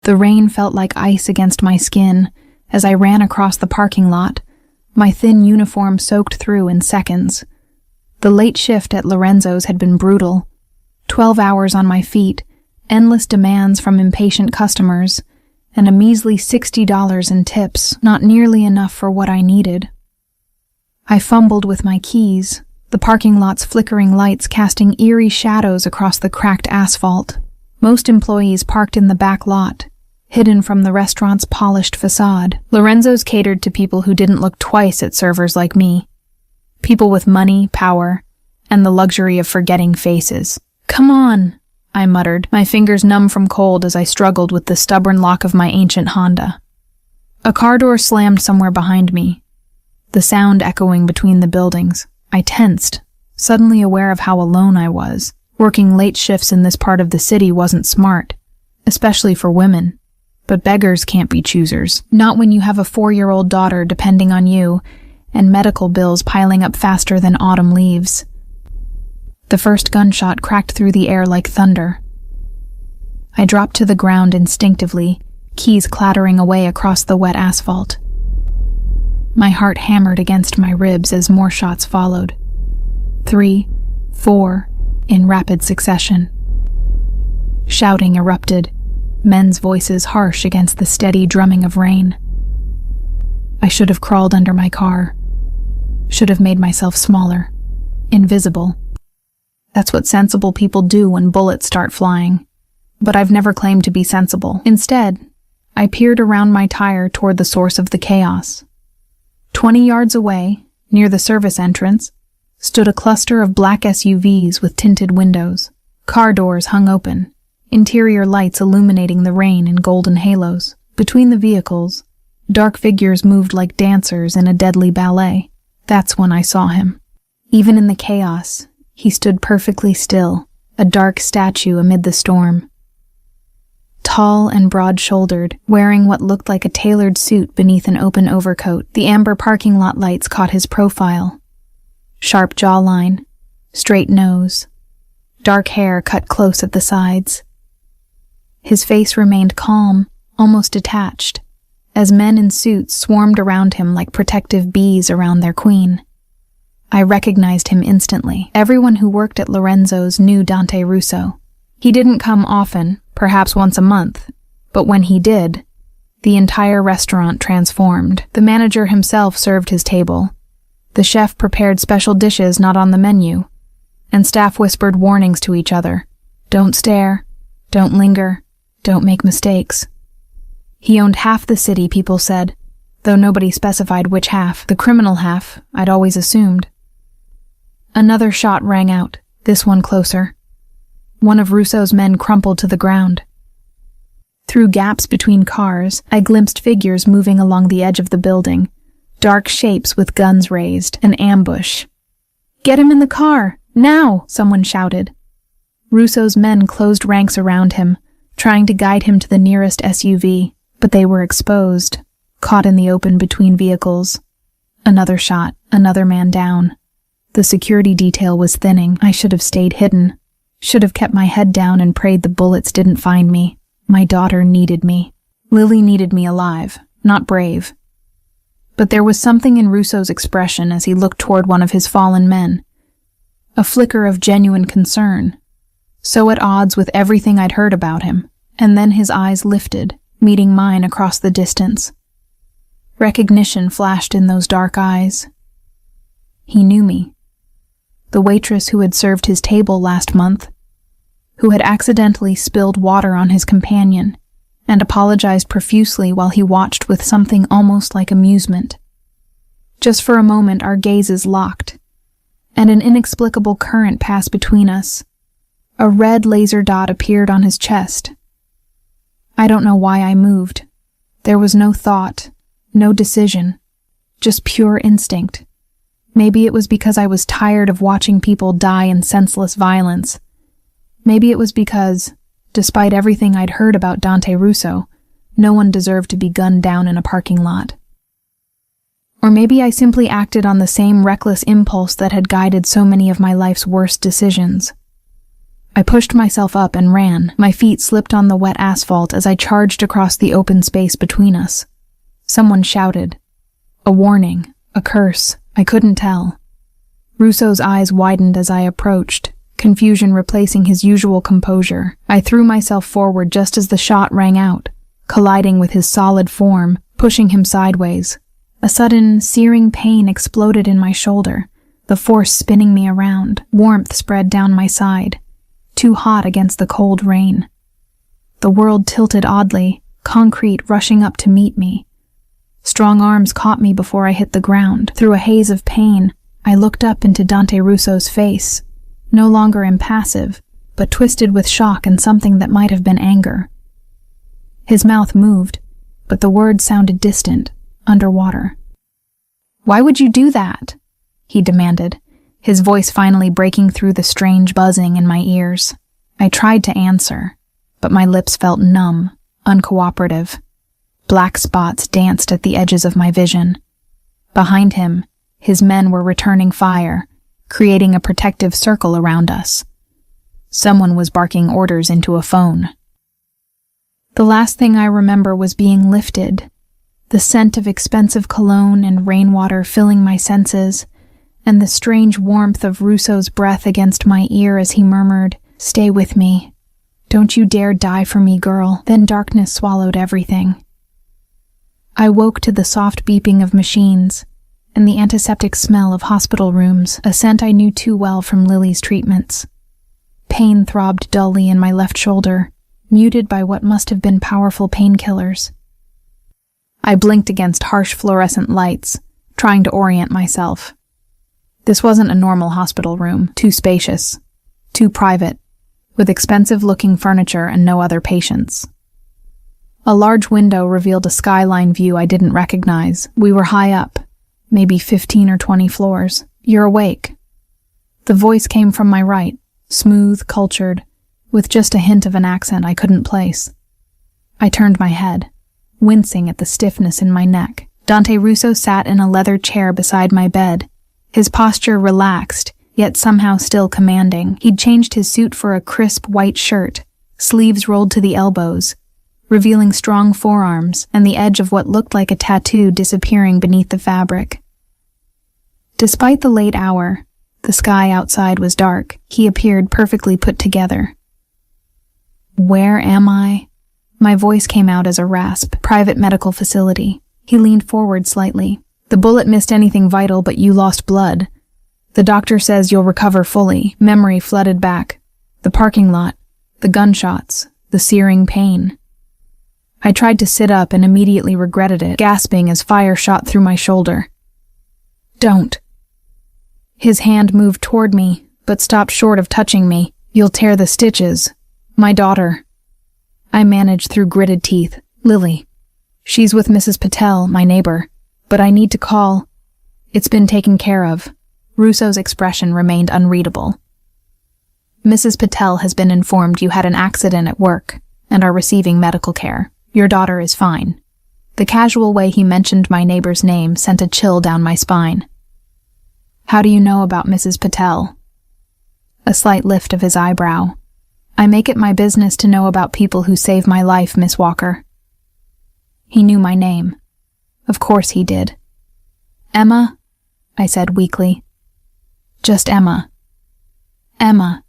The rain felt like ice against my skin as I ran across the parking lot, my thin uniform soaked through in seconds. The late shift at Lorenzo's had been brutal. 12 hours on my feet, endless demands from impatient customers, and a measly $60 in tips, not nearly enough for what I needed. I fumbled with my keys, the parking lot's flickering lights casting eerie shadows across the cracked asphalt. Most employees parked in the back lot, hidden from the restaurant's polished facade. Lorenzo's catered to people who didn't look twice at servers like me. People with money, power, and the luxury of forgetting faces. "Come on," I muttered, my fingers numb from cold as I struggled with the stubborn lock of my ancient Honda. A car door slammed somewhere behind me, the sound echoing between the buildings. I tensed, suddenly aware of how alone I was. Working late shifts in this part of the city wasn't smart, especially for women. But beggars can't be choosers. Not when you have a 4-year-old daughter depending on you, and medical bills piling up faster than autumn leaves. The first gunshot cracked through the air like thunder. I dropped to the ground instinctively, keys clattering away across the wet asphalt. My heart hammered against my ribs as more shots followed. 3, 4, in rapid succession. Shouting erupted, men's voices harsh against the steady drumming of rain. I should have crawled under my car. Should have made myself smaller, invisible. That's what sensible people do when bullets start flying. But I've never claimed to be sensible. Instead, I peered around my tire toward the source of the chaos. 20 yards away, near the service entrance, stood a cluster of black SUVs with tinted windows. Car doors hung open, interior lights illuminating the rain in golden halos. Between the vehicles, dark figures moved like dancers in a deadly ballet. That's when I saw him. Even in the chaos, he stood perfectly still, a dark statue amid the storm. Tall and broad-shouldered, wearing what looked like a tailored suit beneath an open overcoat, the amber parking lot lights caught his profile. Sharp jawline, straight nose, dark hair cut close at the sides. His face remained calm, almost detached, as men in suits swarmed around him like protective bees around their queen. I recognized him instantly. Everyone who worked at Lorenzo's knew Dante Russo. He didn't come often, perhaps once a month, but when he did, the entire restaurant transformed. The manager himself served his table. The chef prepared special dishes not on the menu, and staff whispered warnings to each other. Don't stare, don't linger, don't make mistakes. He owned half the city, people said, though nobody specified which half. The criminal half, I'd always assumed. Another shot rang out, this one closer. One of Russo's men crumpled to the ground. Through gaps between cars, I glimpsed figures moving along the edge of the building, dark shapes with guns raised, an ambush. "Get him in the car, now!" someone shouted. Russo's men closed ranks around him, trying to guide him to the nearest SUV, but they were exposed, caught in the open between vehicles. Another shot, another man down. The security detail was thinning. I should have stayed hidden. Should have kept my head down and prayed the bullets didn't find me. My daughter needed me. Lily needed me alive, not brave. But there was something in Russo's expression as he looked toward one of his fallen men. A flicker of genuine concern, so at odds with everything I'd heard about him, and then his eyes lifted, meeting mine across the distance. Recognition flashed in those dark eyes. He knew me. The waitress who had served his table last month, who had accidentally spilled water on his companion and apologized profusely while he watched with something almost like amusement. Just for a moment our gazes locked, and an inexplicable current passed between us. A red laser dot appeared on his chest. I don't know why I moved. There was no thought, no decision, just pure instinct. Maybe it was because I was tired of watching people die in senseless violence. Maybe it was because, despite everything I'd heard about Dante Russo, no one deserved to be gunned down in a parking lot. Or maybe I simply acted on the same reckless impulse that had guided so many of my life's worst decisions. I pushed myself up and ran. My feet slipped on the wet asphalt as I charged across the open space between us. Someone shouted. A warning, a curse, I couldn't tell. Russo's eyes widened as I approached, confusion replacing his usual composure. I threw myself forward just as the shot rang out, colliding with his solid form, pushing him sideways. A sudden, searing pain exploded in my shoulder, the force spinning me around. Warmth spread down my side, too hot against the cold rain. The world tilted oddly, concrete rushing up to meet me. Strong arms caught me before I hit the ground. Through a haze of pain, I looked up into Dante Russo's face, no longer impassive, but twisted with shock and something that might have been anger. His mouth moved, but the words sounded distant, underwater. "Why would you do that?" he demanded, his voice finally breaking through the strange buzzing in my ears. I tried to answer, but my lips felt numb, uncooperative. Black spots danced at the edges of my vision. Behind him, his men were returning fire, creating a protective circle around us. Someone was barking orders into a phone. The last thing I remember was being lifted, the scent of expensive cologne and rainwater filling my senses, and the strange warmth of Russo's breath against my ear as he murmured, "Stay with me. Don't you dare die for me, girl." Then darkness swallowed everything. I woke to the soft beeping of machines and the antiseptic smell of hospital rooms, a scent I knew too well from Lily's treatments. Pain throbbed dully in my left shoulder, muted by what must have been powerful painkillers. I blinked against harsh fluorescent lights, trying to orient myself. This wasn't a normal hospital room, too spacious, too private, with expensive-looking furniture and no other patients. A large window revealed a skyline view I didn't recognize. We were high up, maybe 15 or 20 floors. "You're awake." The voice came from my right, smooth, cultured, with just a hint of an accent I couldn't place. I turned my head, wincing at the stiffness in my neck. Dante Russo sat in a leather chair beside my bed, his posture relaxed, yet somehow still commanding. He'd changed his suit for a crisp white shirt, sleeves rolled to the elbows, revealing strong forearms and the edge of what looked like a tattoo disappearing beneath the fabric. Despite the late hour, the sky outside was dark. He appeared perfectly put together. "Where am I?" My voice came out as a rasp. "Private medical facility." He leaned forward slightly. "The bullet missed anything vital, but you lost blood. The doctor says you'll recover fully." Memory flooded back. The parking lot, the gunshots, the searing pain. I tried to sit up and immediately regretted it, gasping as fire shot through my shoulder. "Don't." His hand moved toward me, but stopped short of touching me. "You'll tear the stitches. My daughter." I managed through gritted teeth. "Lily. She's with Mrs. Patel, my neighbor. But I need to call." "It's been taken care of." Russo's expression remained unreadable. "Mrs. Patel has been informed you had an accident at work and are receiving medical care. Your daughter is fine." The casual way he mentioned my neighbor's name sent a chill down my spine. "How do you know about Mrs. Patel?" A slight lift of his eyebrow. "I make it my business to know about people who save my life, Miss Walker." He knew my name. Of course he did. "Emma?" I said weakly. "Just Emma." "Emma."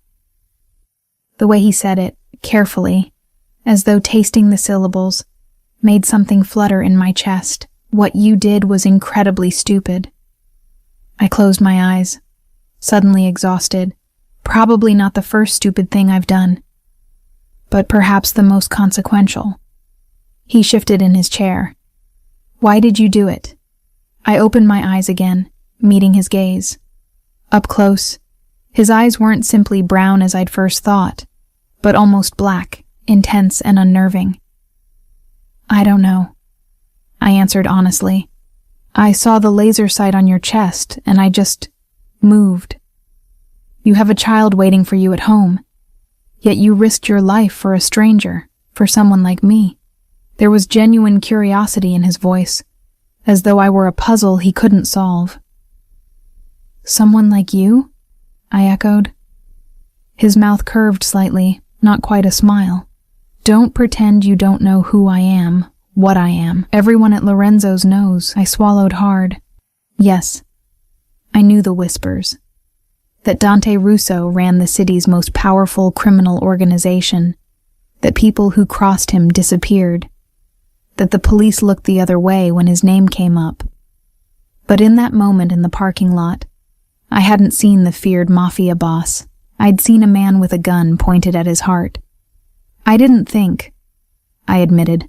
The way he said it, carefully, as though tasting the syllables, made something flutter in my chest. "What you did was incredibly stupid." I closed my eyes, suddenly exhausted. Probably not the first stupid thing I've done, but perhaps the most consequential. He shifted in his chair. "Why did you do it?" I opened my eyes again, meeting his gaze. Up close, his eyes weren't simply brown as I'd first thought, but almost black, intense and unnerving. "I don't know," I answered honestly. "I saw the laser sight on your chest, and I just moved. You have a child waiting for you at home, yet you risked your life for a stranger, for someone like me." There was genuine curiosity in his voice, as though I were a puzzle he couldn't solve. "Someone like you?" I echoed. His mouth curved slightly, not quite a smile. Don't pretend you don't know who I am, what I am. Everyone at Lorenzo's knows. I swallowed hard. Yes, I knew the whispers. That Dante Russo ran the city's most powerful criminal organization. That people who crossed him disappeared. That the police looked the other way when his name came up. But in that moment in the parking lot, I hadn't seen the feared Mafia boss. I'd seen a man with a gun pointed at his heart. I didn't think, I admitted.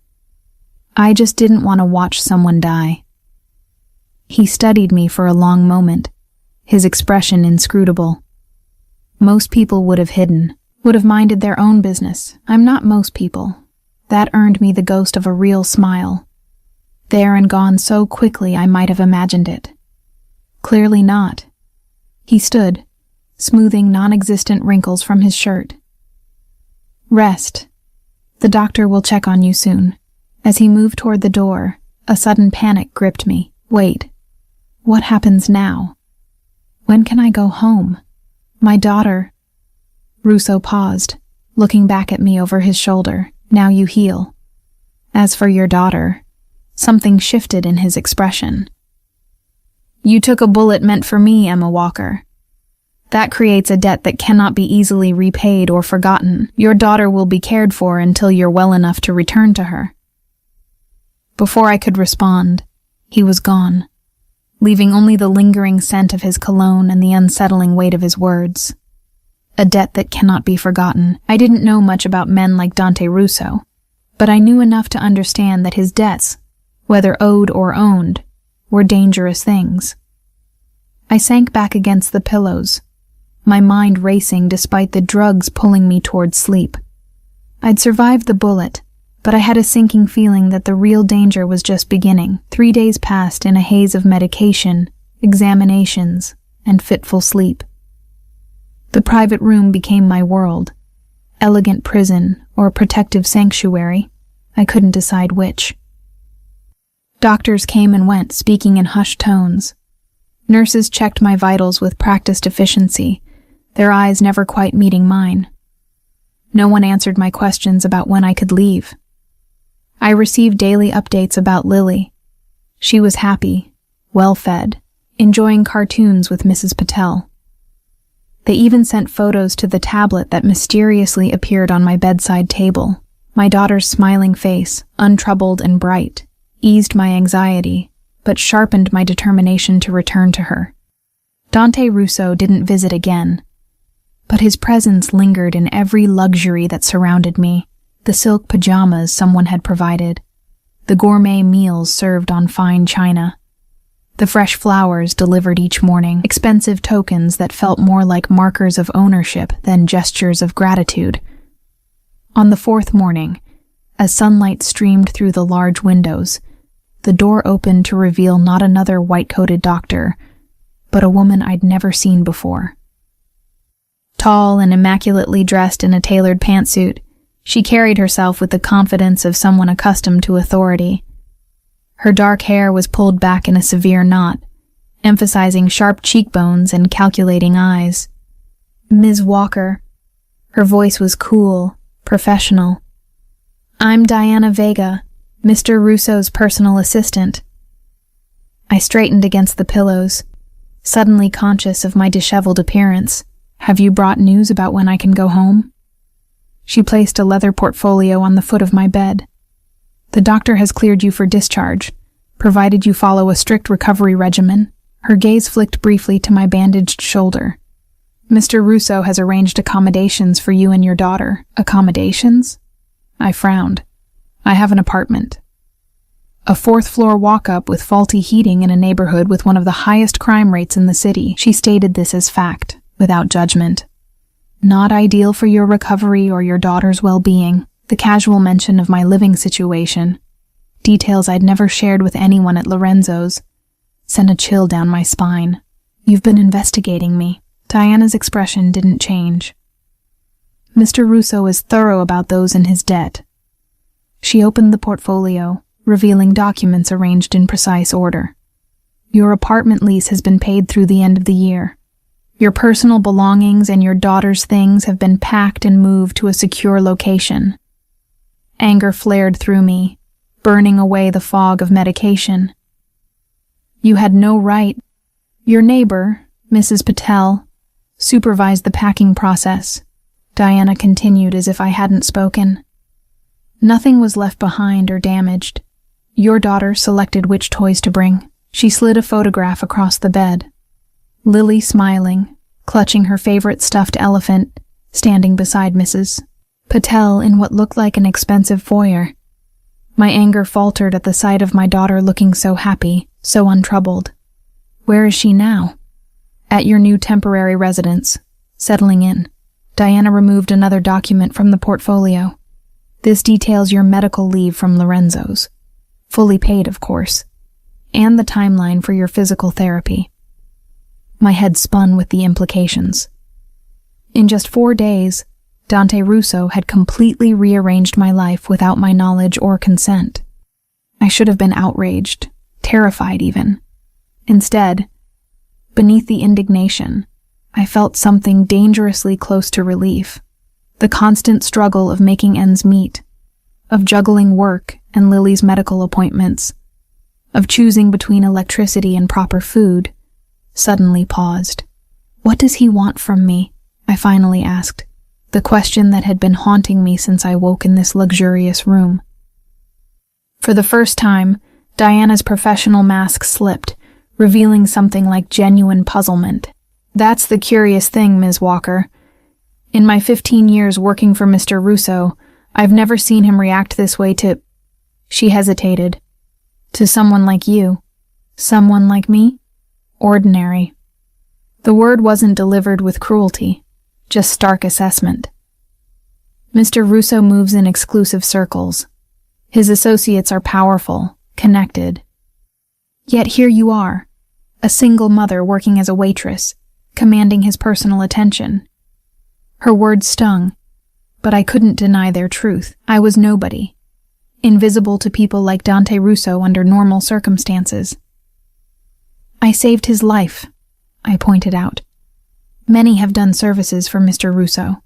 I just didn't want to watch someone die. He studied me for a long moment, his expression inscrutable. Most people would have hidden, would have minded their own business. I'm not most people. That earned me the ghost of a real smile. There and gone so quickly I might have imagined it. Clearly not. He stood, smoothing non-existent wrinkles from his shirt. Rest. The doctor will check on you soon. As he moved toward the door, a sudden panic gripped me. Wait. What happens now? When can I go home? My daughter. Russo paused, looking back at me over his shoulder. Now you heal. As for your daughter, something shifted in his expression. You took a bullet meant for me, Emma Walker. That creates a debt that cannot be easily repaid or forgotten. Your daughter will be cared for until you're well enough to return to her. Before I could respond, he was gone, leaving only the lingering scent of his cologne and the unsettling weight of his words. A debt that cannot be forgotten. I didn't know much about men like Dante Russo, but I knew enough to understand that his debts, whether owed or owned, were dangerous things. I sank back against the pillows, my mind racing despite the drugs pulling me towards sleep. I'd survived the bullet, but I had a sinking feeling that the real danger was just beginning. 3 days passed in a haze of medication, examinations, and fitful sleep. The private room became my world. Elegant prison or protective sanctuary, I couldn't decide which. Doctors came and went, speaking in hushed tones. Nurses checked my vitals with practiced efficiency, their eyes never quite meeting mine. No one answered my questions about when I could leave. I received daily updates about Lily. She was happy, well-fed, enjoying cartoons with Mrs. Patel. They even sent photos to the tablet that mysteriously appeared on my bedside table. My daughter's smiling face, untroubled and bright, eased my anxiety, but sharpened my determination to return to her. Dante Russo didn't visit again, but his presence lingered in every luxury that surrounded me. The silk pajamas someone had provided, the gourmet meals served on fine china, the fresh flowers delivered each morning, expensive tokens that felt more like markers of ownership than gestures of gratitude. On the 4th morning, as sunlight streamed through the large windows, the door opened to reveal not another white-coated doctor, but a woman I'd never seen before. Tall and immaculately dressed in a tailored pantsuit, she carried herself with the confidence of someone accustomed to authority. Her dark hair was pulled back in a severe knot, emphasizing sharp cheekbones and calculating eyes. Ms. Walker. Her voice was cool, professional. I'm Diana Vega, Mr. Russo's personal assistant. I straightened against the pillows, suddenly conscious of my disheveled appearance. Have you brought news about when I can go home? She placed a leather portfolio on the foot of my bed. The doctor has cleared you for discharge, provided you follow a strict recovery regimen. Her gaze flicked briefly to my bandaged shoulder. Mr. Russo has arranged accommodations for you and your daughter. Accommodations? I frowned. I have an apartment. A 4th-floor walk-up with faulty heating in a neighborhood with one of the highest crime rates in the city. She stated this as fact, without judgment. Not ideal for your recovery or your daughter's well-being. The casual mention of my living situation, details I'd never shared with anyone at Lorenzo's, sent a chill down my spine. You've been investigating me. Diana's expression didn't change. Mr. Russo is thorough about those in his debt. She opened the portfolio, revealing documents arranged in precise order. Your apartment lease has been paid through the end of the year. Your personal belongings and your daughter's things have been packed and moved to a secure location. Anger flared through me, burning away the fog of medication. You had no right. Your neighbor, Mrs. Patel, supervised the packing process. Diana continued as if I hadn't spoken. Nothing was left behind or damaged. Your daughter selected which toys to bring. She slid a photograph across the bed. Lily smiling, clutching her favorite stuffed elephant, standing beside Mrs. Patel in what looked like an expensive foyer. My anger faltered at the sight of my daughter looking so happy, so untroubled. Where is she now? At your new temporary residence, settling in. Diana removed another document from the portfolio. This details your medical leave from Lorenzo's. Fully paid, of course. And the timeline for your physical therapy. My head spun with the implications. In just 4 days, Dante Russo had completely rearranged my life without my knowledge or consent. I should have been outraged, terrified even. Instead, beneath the indignation, I felt something dangerously close to relief. The constant struggle of making ends meet, of juggling work and Lily's medical appointments, of choosing between electricity and proper food, suddenly paused. What does he want from me? I finally asked, the question that had been haunting me since I woke in this luxurious room. For the first time, Diana's professional mask slipped, revealing something like genuine puzzlement. That's the curious thing, Ms. Walker. In my 15 years working for Mr. Russo, I've never seen him react this way to... She hesitated. To someone like you. Someone like me? Ordinary. The word wasn't delivered with cruelty, just stark assessment. Mr. Russo moves in exclusive circles. His associates are powerful, connected. Yet here you are, a single mother working as a waitress, commanding his personal attention. Her words stung, but I couldn't deny their truth. I was nobody, invisible to people like Dante Russo under normal circumstances. I saved his life, I pointed out. Many have done services for Mr. Russo.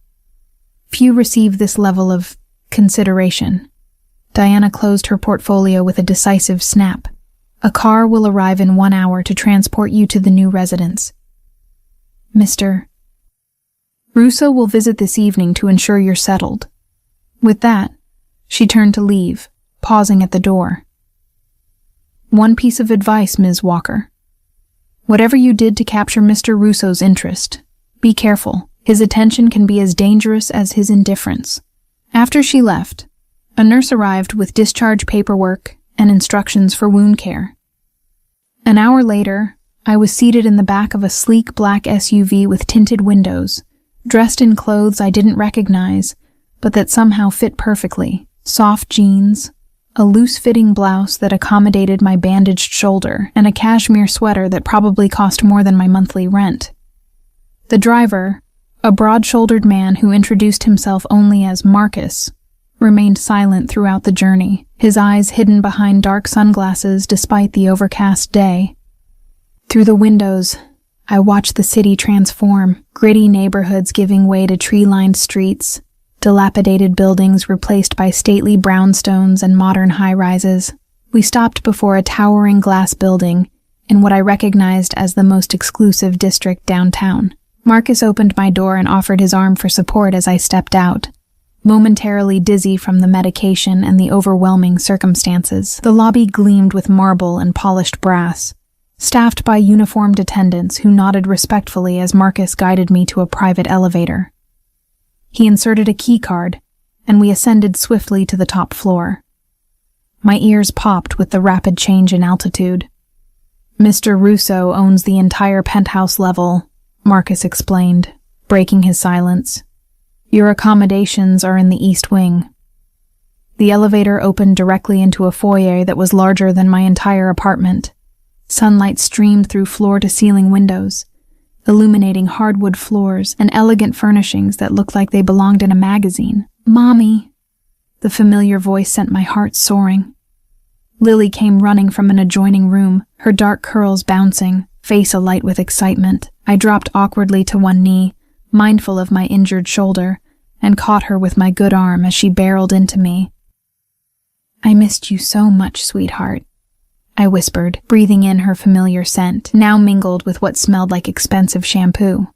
Few receive this level of consideration. Diana closed her portfolio with a decisive snap. A car will arrive in 1 hour to transport you to the new residence. Mr. Russo will visit this evening to ensure you're settled. With that, she turned to leave, pausing at the door. One piece of advice, Ms. Walker. Whatever you did to capture Mr. Russo's interest, be careful. His attention can be as dangerous as his indifference. After she left, a nurse arrived with discharge paperwork and instructions for wound care. An hour later, I was seated in the back of a sleek black SUV with tinted windows, dressed in clothes I didn't recognize, but that somehow fit perfectly. Soft jeans, a loose-fitting blouse that accommodated my bandaged shoulder, and a cashmere sweater that probably cost more than my monthly rent. The driver, a broad-shouldered man who introduced himself only as Marcus, remained silent throughout the journey, his eyes hidden behind dark sunglasses despite the overcast day. Through the windows, I watched the city transform, gritty neighborhoods giving way to tree-lined streets, dilapidated buildings replaced by stately brownstones and modern high-rises. We stopped before a towering glass building in what I recognized as the most exclusive district downtown. Marcus opened my door and offered his arm for support as I stepped out, momentarily dizzy from the medication and the overwhelming circumstances. The lobby gleamed with marble and polished brass, staffed by uniformed attendants who nodded respectfully as Marcus guided me to a private elevator. He inserted a key card, and we ascended swiftly to the top floor. My ears popped with the rapid change in altitude. Mr. Russo owns the entire penthouse level, Marcus explained, breaking his silence. Your accommodations are in the East Wing. The elevator opened directly into a foyer that was larger than my entire apartment. Sunlight streamed through floor-to-ceiling windows, illuminating hardwood floors and elegant furnishings that looked like they belonged in a magazine. Mommy! The familiar voice sent my heart soaring. Lily came running from an adjoining room, her dark curls bouncing, face alight with excitement. I dropped awkwardly to one knee, mindful of my injured shoulder, and caught her with my good arm as she barreled into me. "I missed you so much, sweetheart," I whispered, breathing in her familiar scent, now mingled with what smelled like expensive shampoo.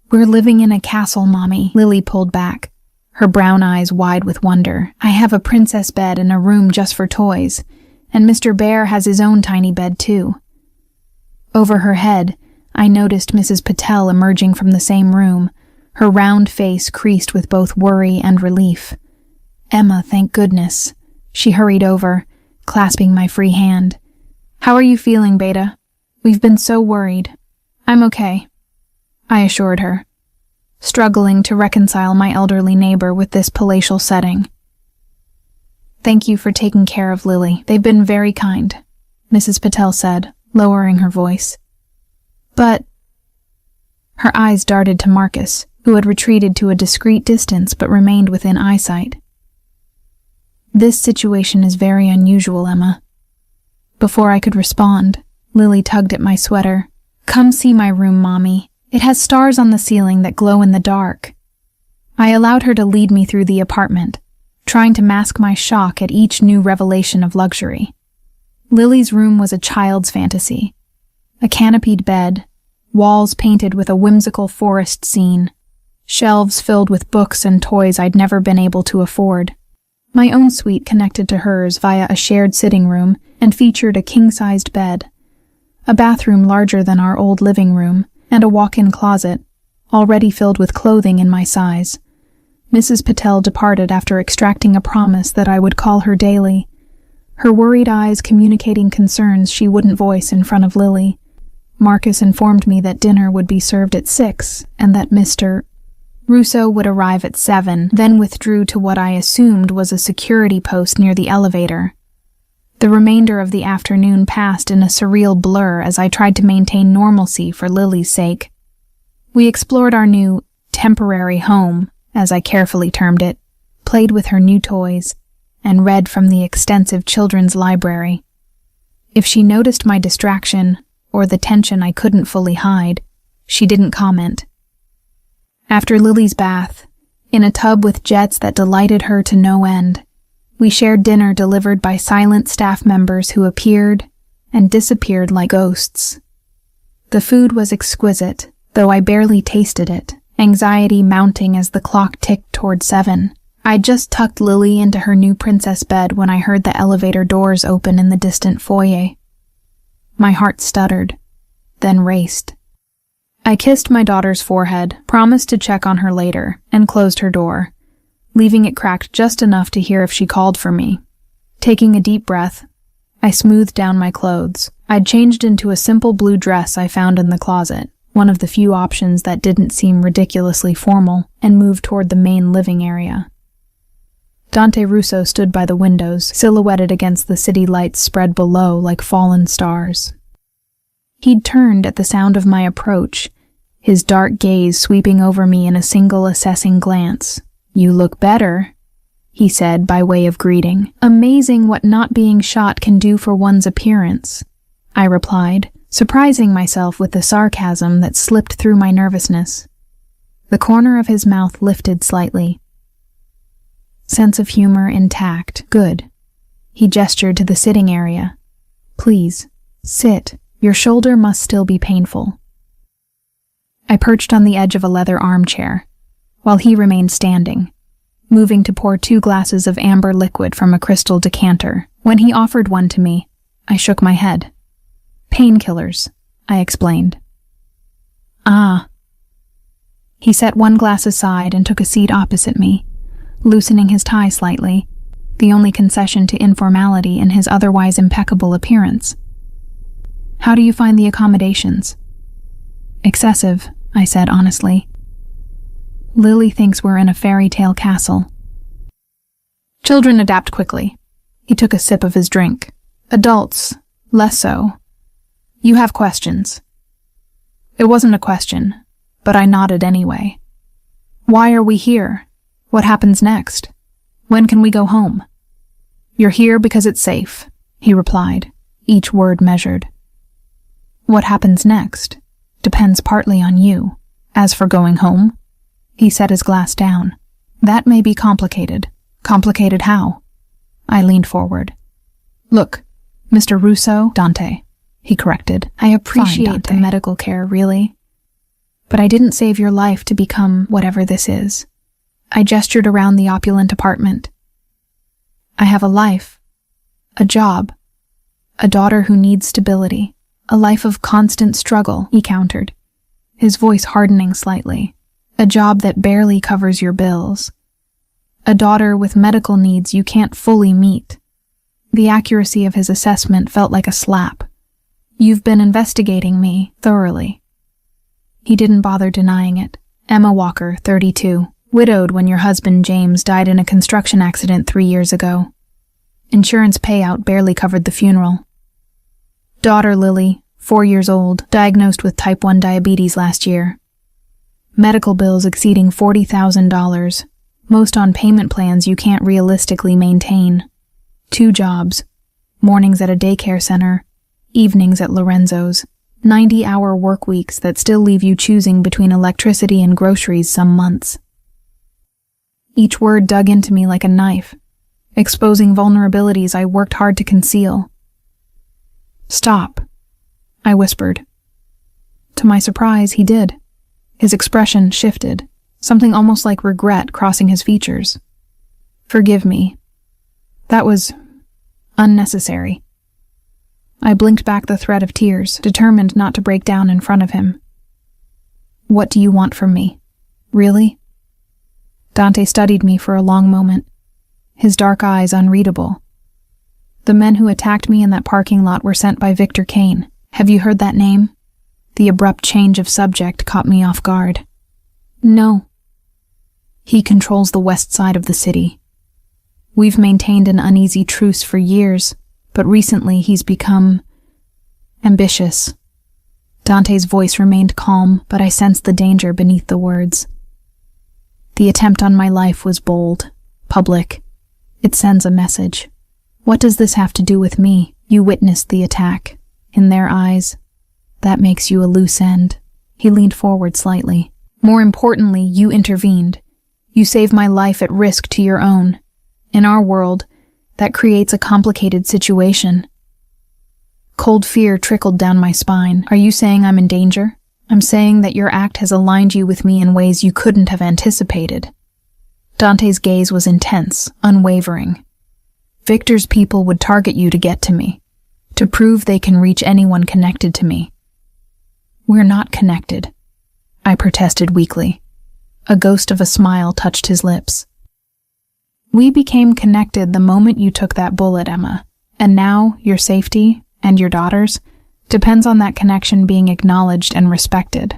"We're living in a castle, Mommy." Lily pulled back, her brown eyes wide with wonder. "I have a princess bed and a room just for toys, and Mr. Bear has his own tiny bed too." Over her head, I noticed Mrs. Patel emerging from the same room, her round face creased with both worry and relief. "Emma, thank goodness." She hurried over, clasping my free hand. "How are you feeling, Beta? We've been so worried." "I'm okay," I assured her, struggling to reconcile my elderly neighbor with this palatial setting. "Thank you for taking care of Lily. They've been very kind," Mrs. Patel said, lowering her voice. "But—" Her eyes darted to Marcus, who had retreated to a discreet distance but remained within eyesight. "This situation is very unusual, Emma." Before I could respond, Lily tugged at my sweater. "Come see my room, Mommy. It has stars on the ceiling that glow in the dark." I allowed her to lead me through the apartment, trying to mask my shock at each new revelation of luxury. Lily's room was a child's fantasy. A canopied bed, walls painted with a whimsical forest scene, shelves filled with books and toys I'd never been able to afford. My own suite connected to hers via a shared sitting room and featured a king-sized bed, a bathroom larger than our old living room, and a walk-in closet, already filled with clothing in my size. Mrs. Patel departed after extracting a promise that I would call her daily, her worried eyes communicating concerns she wouldn't voice in front of Lily. Marcus informed me that dinner would be served at 6 and that Mr. Russo would arrive at 7, then withdrew to what I assumed was a security post near the elevator. The remainder of the afternoon passed in a surreal blur as I tried to maintain normalcy for Lily's sake. We explored our new temporary home, as I carefully termed it, played with her new toys, and read from the extensive children's library. If she noticed my distraction, or the tension I couldn't fully hide, she didn't comment. After Lily's bath, in a tub with jets that delighted her to no end, we shared dinner delivered by silent staff members who appeared and disappeared like ghosts. The food was exquisite, though I barely tasted it, anxiety mounting as the clock ticked toward 7. I'd just tucked Lily into her new princess bed when I heard the elevator doors open in the distant foyer. My heart stuttered, then raced. I kissed my daughter's forehead, promised to check on her later, and closed her door, leaving it cracked just enough to hear if she called for me. Taking a deep breath, I smoothed down my clothes. I'd changed into a simple blue dress I found in the closet, one of the few options that didn't seem ridiculously formal, and moved toward the main living area. Dante Russo stood by the windows, silhouetted against the city lights spread below like fallen stars. He'd turned at the sound of my approach, his dark gaze sweeping over me in a single assessing glance. "You look better," he said by way of greeting. "Amazing what not being shot can do for one's appearance," I replied, surprising myself with the sarcasm that slipped through my nervousness. The corner of his mouth lifted slightly. Sense of humor intact. Good. He gestured to the sitting area. "Please, sit. Your shoulder must still be painful." I perched on the edge of a leather armchair, while he remained standing, moving to pour 2 glasses of amber liquid from a crystal decanter. When he offered one to me, I shook my head. "Painkillers," I explained. "Ah." He set one glass aside and took a seat opposite me, loosening his tie slightly, the only concession to informality in his otherwise impeccable appearance. "How do you find the accommodations?" "Excessive," I said honestly. "Lily thinks we're in a fairy tale castle." "Children adapt quickly." He took a sip of his drink. "Adults, less so. You have questions." It wasn't a question, but I nodded anyway. "Why are we here? What happens next? When can we go home?" "You're here because it's safe," he replied, each word measured. What happens next depends partly on you. As for going home, he set his glass down. That may be complicated. Complicated how? I leaned forward. Look, Mr. Russo, Dante, he corrected. I appreciate the medical care, really. But I didn't save your life to become whatever this is. I gestured around the opulent apartment. I have a life, a job, a daughter who needs stability, a life of constant struggle, he countered, his voice hardening slightly. A job that barely covers your bills. A daughter with medical needs you can't fully meet. The accuracy of his assessment felt like a slap. You've been investigating me thoroughly. He didn't bother denying it. Emma Walker, 32, widowed when your husband James died in a construction accident 3 years ago. Insurance payout barely covered the funeral. Daughter Lily, 4 years old, diagnosed with type 1 diabetes last year. Medical bills exceeding $40,000, most on payment plans you can't realistically maintain. 2 jobs, mornings at a daycare center, evenings at Lorenzo's, 90-hour work weeks that still leave you choosing between electricity and groceries some months. Each word dug into me like a knife, exposing vulnerabilities I worked hard to conceal. Stop, I whispered. To my surprise, he did. His expression shifted, something almost like regret crossing his features. Forgive me. That was unnecessary. I blinked back the thread of tears, determined not to break down in front of him. What do you want from me? Really? Dante studied me for a long moment, his dark eyes unreadable. The men who attacked me in that parking lot were sent by Victor Kane. Have you heard that name? The abrupt change of subject caught me off guard. No. He controls the west side of the city. We've maintained an uneasy truce for years, but recently he's become ambitious. Dante's voice remained calm, but I sensed the danger beneath the words. The attempt on my life was bold, public. It sends a message. What does this have to do with me? You witnessed the attack. In their eyes, that makes you a loose end. He leaned forward slightly. More importantly, you intervened. You saved my life at risk to your own. In our world, that creates a complicated situation. Cold fear trickled down my spine. Are you saying I'm in danger? I'm saying that your act has aligned you with me in ways you couldn't have anticipated. Dante's gaze was intense, unwavering. Victor's people would target you to get to me, to prove they can reach anyone connected to me. We're not connected, I protested weakly. A ghost of a smile touched his lips. We became connected the moment you took that bullet, Emma, and now your safety, and your daughter's, depends on that connection being acknowledged and respected.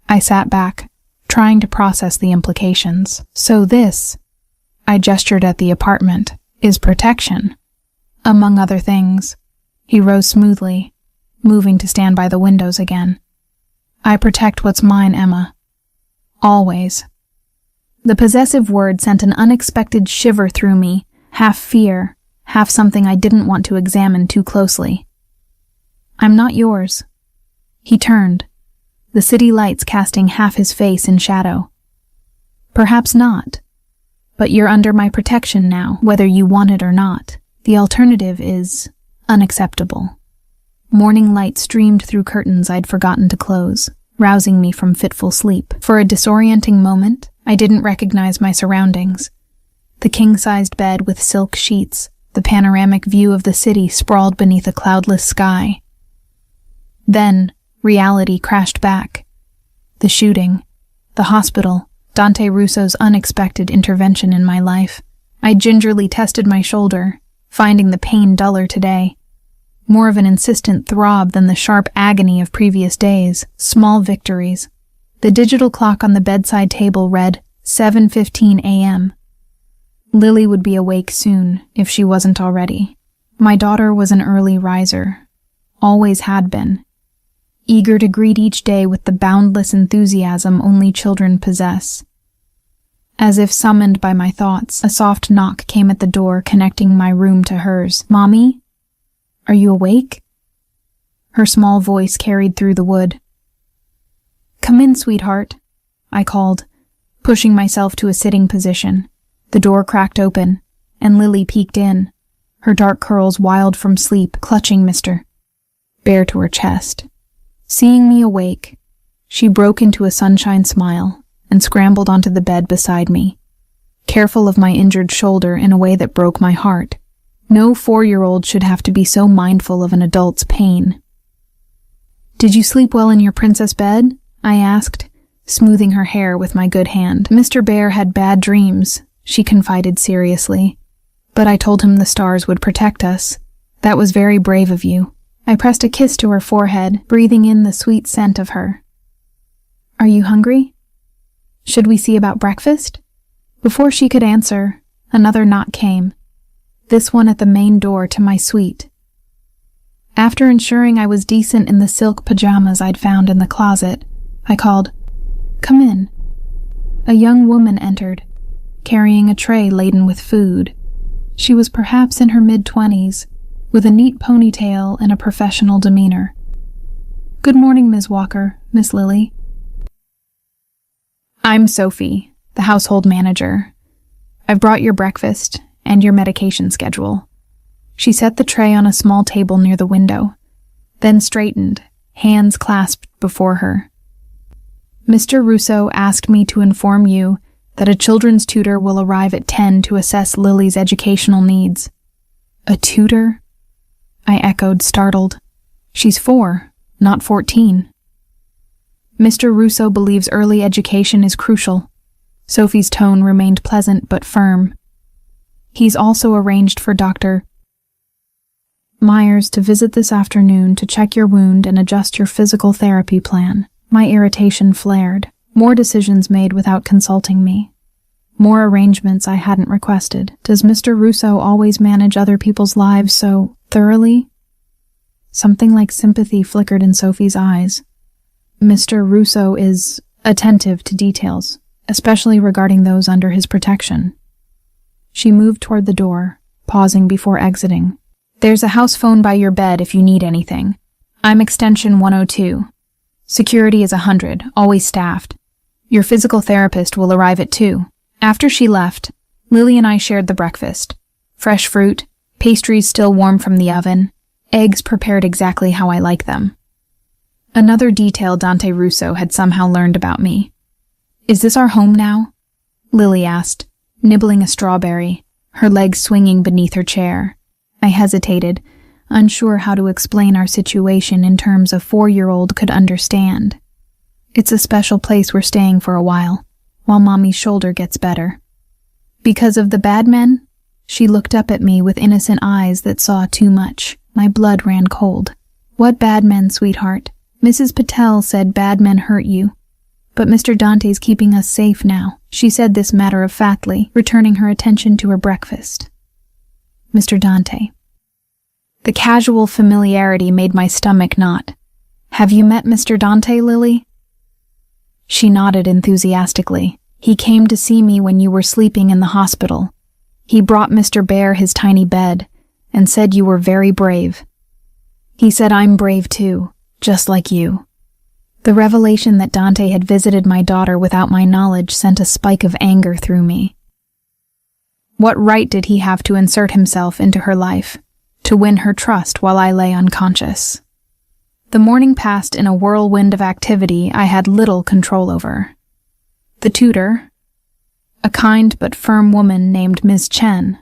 I sat back, trying to process the implications. So this, I gestured at the apartment, is protection. Among other things. He rose smoothly, moving to stand by the windows again. I protect what's mine, Emma. Always. The possessive word sent an unexpected shiver through me, half fear, half something I didn't want to examine too closely. I'm not yours. He turned, the city lights casting half his face in shadow. Perhaps not. But you're under my protection now, whether you want it or not. The alternative is unacceptable. Morning light streamed through curtains I'd forgotten to close, rousing me from fitful sleep. For a disorienting moment, I didn't recognize my surroundings. The king-sized bed with silk sheets, the panoramic view of the city sprawled beneath a cloudless sky. Then, reality crashed back. The shooting, the hospital, Dante Russo's unexpected intervention in my life. I gingerly tested my shoulder, finding the pain duller today. More of an insistent throb than the sharp agony of previous days. Small victories. The digital clock on the bedside table read 7:15 a.m. Lily would be awake soon, if she wasn't already. My daughter was an early riser. Always had been. Eager to greet each day with the boundless enthusiasm only children possess. As if summoned by my thoughts, a soft knock came at the door connecting my room to hers. Mommy? Are you awake? Her small voice carried through the wood. "Come in, sweetheart," I called, pushing myself to a sitting position. The door cracked open, and Lily peeked in, her dark curls wild from sleep, clutching Mr. Bear to her chest. Seeing me awake, she broke into a sunshine smile and scrambled onto the bed beside me, careful of my injured shoulder in a way that broke my heart. No 4-year-old should have to be so mindful of an adult's pain. "Did you sleep well in your princess bed?" I asked, smoothing her hair with my good hand. "Mr. Bear had bad dreams," she confided seriously, "but I told him the stars would protect us. That was very brave of you." I pressed a kiss to her forehead, breathing in the sweet scent of her. "Are you hungry? Should we see about breakfast?" Before she could answer, another knock came, this one at the main door to my suite. After ensuring I was decent in the silk pajamas I'd found in the closet, I called, "Come in." A young woman entered, carrying a tray laden with food. She was perhaps in her mid-20s, with a neat ponytail and a professional demeanor. "Good morning, Ms. Walker, Miss Lily." "I'm Sophie, the household manager. I've brought your breakfast and your medication schedule." She set the tray on a small table near the window, then straightened, hands clasped before her. "Mr. Russo asked me to inform you that a children's tutor will arrive at 10 to assess Lily's educational needs." "A tutor?" I echoed, startled. "She's 4, not 14. "Mr. Russo believes early education is crucial." Sophie's tone remained pleasant but firm. "He's also arranged for Dr. Myers to visit this afternoon to check your wound and adjust your physical therapy plan." My irritation flared. More decisions made without consulting me. More arrangements I hadn't requested. Does Mr. Russo always manage other people's lives so thoroughly? Something like sympathy flickered in Sophie's eyes. "Mr. Russo is attentive to details, especially regarding those under his protection." She moved toward the door, pausing before exiting. "There's a house phone by your bed if you need anything. I'm extension 102. Security is 100, always staffed. Your physical therapist will arrive at 2. After she left, Lily and I shared the breakfast. Fresh fruit, pastries still warm from the oven, eggs prepared exactly how I like them. Another detail Dante Russo had somehow learned about me. "Is this our home now?" Lily asked, nibbling a strawberry, her legs swinging beneath her chair. I hesitated, unsure how to explain our situation in terms a 4-year-old could understand. "It's a special place we're staying for a while Mommy's shoulder gets better." "Because of the bad men?" She looked up at me with innocent eyes that saw too much. My blood ran cold. "What bad men, sweetheart? Mrs. Patel said bad men hurt you. But Mr. Dante's keeping us safe now." She said this matter-of-factly, returning her attention to her breakfast. "Mr. Dante." The casual familiarity made my stomach knot. "Have you met Mr. Dante, Lily?" She nodded enthusiastically. "He came to see me when you were sleeping in the hospital. He brought Mr. Bear his tiny bed and said you were very brave. He said I'm brave too, just like you." The revelation that Dante had visited my daughter without my knowledge sent a spike of anger through me. What right did he have to insert himself into her life, to win her trust while I lay unconscious? The morning passed in a whirlwind of activity I had little control over. The tutor, a kind but firm woman named Ms. Chen,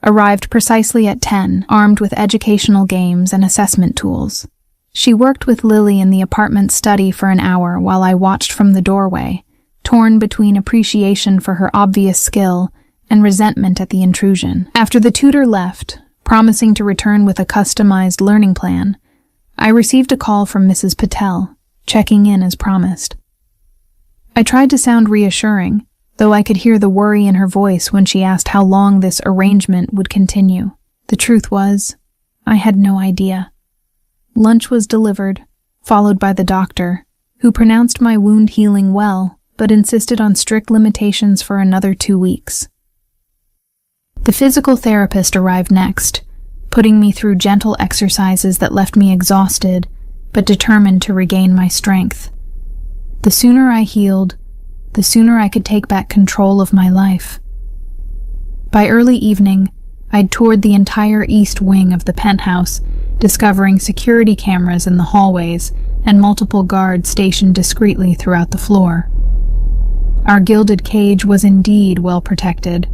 arrived precisely at 10, armed with educational games and assessment tools. She worked with Lily in the apartment study for an hour while I watched from the doorway, torn between appreciation for her obvious skill and resentment at the intrusion. After the tutor left, promising to return with a customized learning plan, I received a call from Mrs. Patel, checking in as promised. I tried to sound reassuring, though I could hear the worry in her voice when she asked how long this arrangement would continue. The truth was, I had no idea. Lunch was delivered, followed by the doctor, who pronounced my wound healing well, but insisted on strict limitations for another 2 weeks. The physical therapist arrived next, putting me through gentle exercises that left me exhausted but determined to regain my strength. The sooner I healed, the sooner I could take back control of my life. By early evening, I'd toured the entire east wing of the penthouse, discovering security cameras in the hallways and multiple guards stationed discreetly throughout the floor. Our gilded cage was indeed well protected.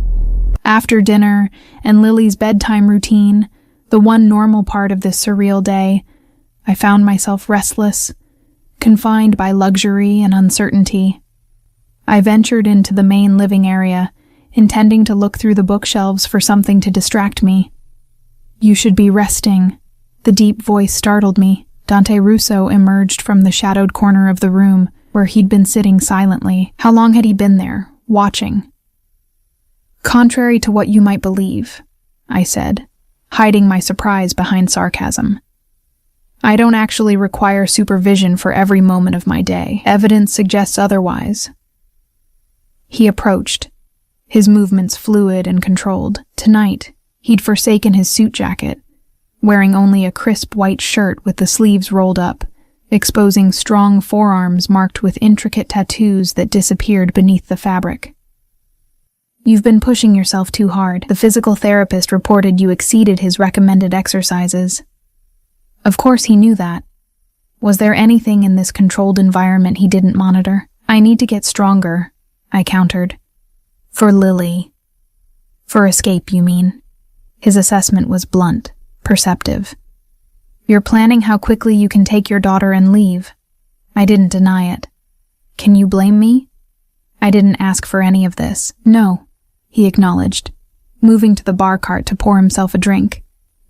After dinner and Lily's bedtime routine, the one normal part of this surreal day, I found myself restless, confined by luxury and uncertainty. I ventured into the main living area, intending to look through the bookshelves for something to distract me. "You should be resting." The deep voice startled me. Dante Russo emerged from the shadowed corner of the room, where he'd been sitting silently. How long had he been there, watching? "Contrary to what you might believe," I said, hiding my surprise behind sarcasm. "I don't actually require supervision for every moment of my day. Evidence suggests otherwise." He approached, his movements fluid and controlled. Tonight, he'd forsaken his suit jacket, wearing only a crisp white shirt with the sleeves rolled up, exposing strong forearms marked with intricate tattoos that disappeared beneath the fabric. "You've been pushing yourself too hard. The physical therapist reported you exceeded his recommended exercises." Of course he knew that. Was there anything in this controlled environment he didn't monitor? "I need to get stronger," I countered. "For Lily." "For escape, you mean?" His assessment was blunt, perceptive. "You're planning how quickly you can take your daughter and leave." I didn't deny it. "Can you blame me?" "I didn't ask for any of this." "No," he acknowledged, moving to the bar cart to pour himself a drink.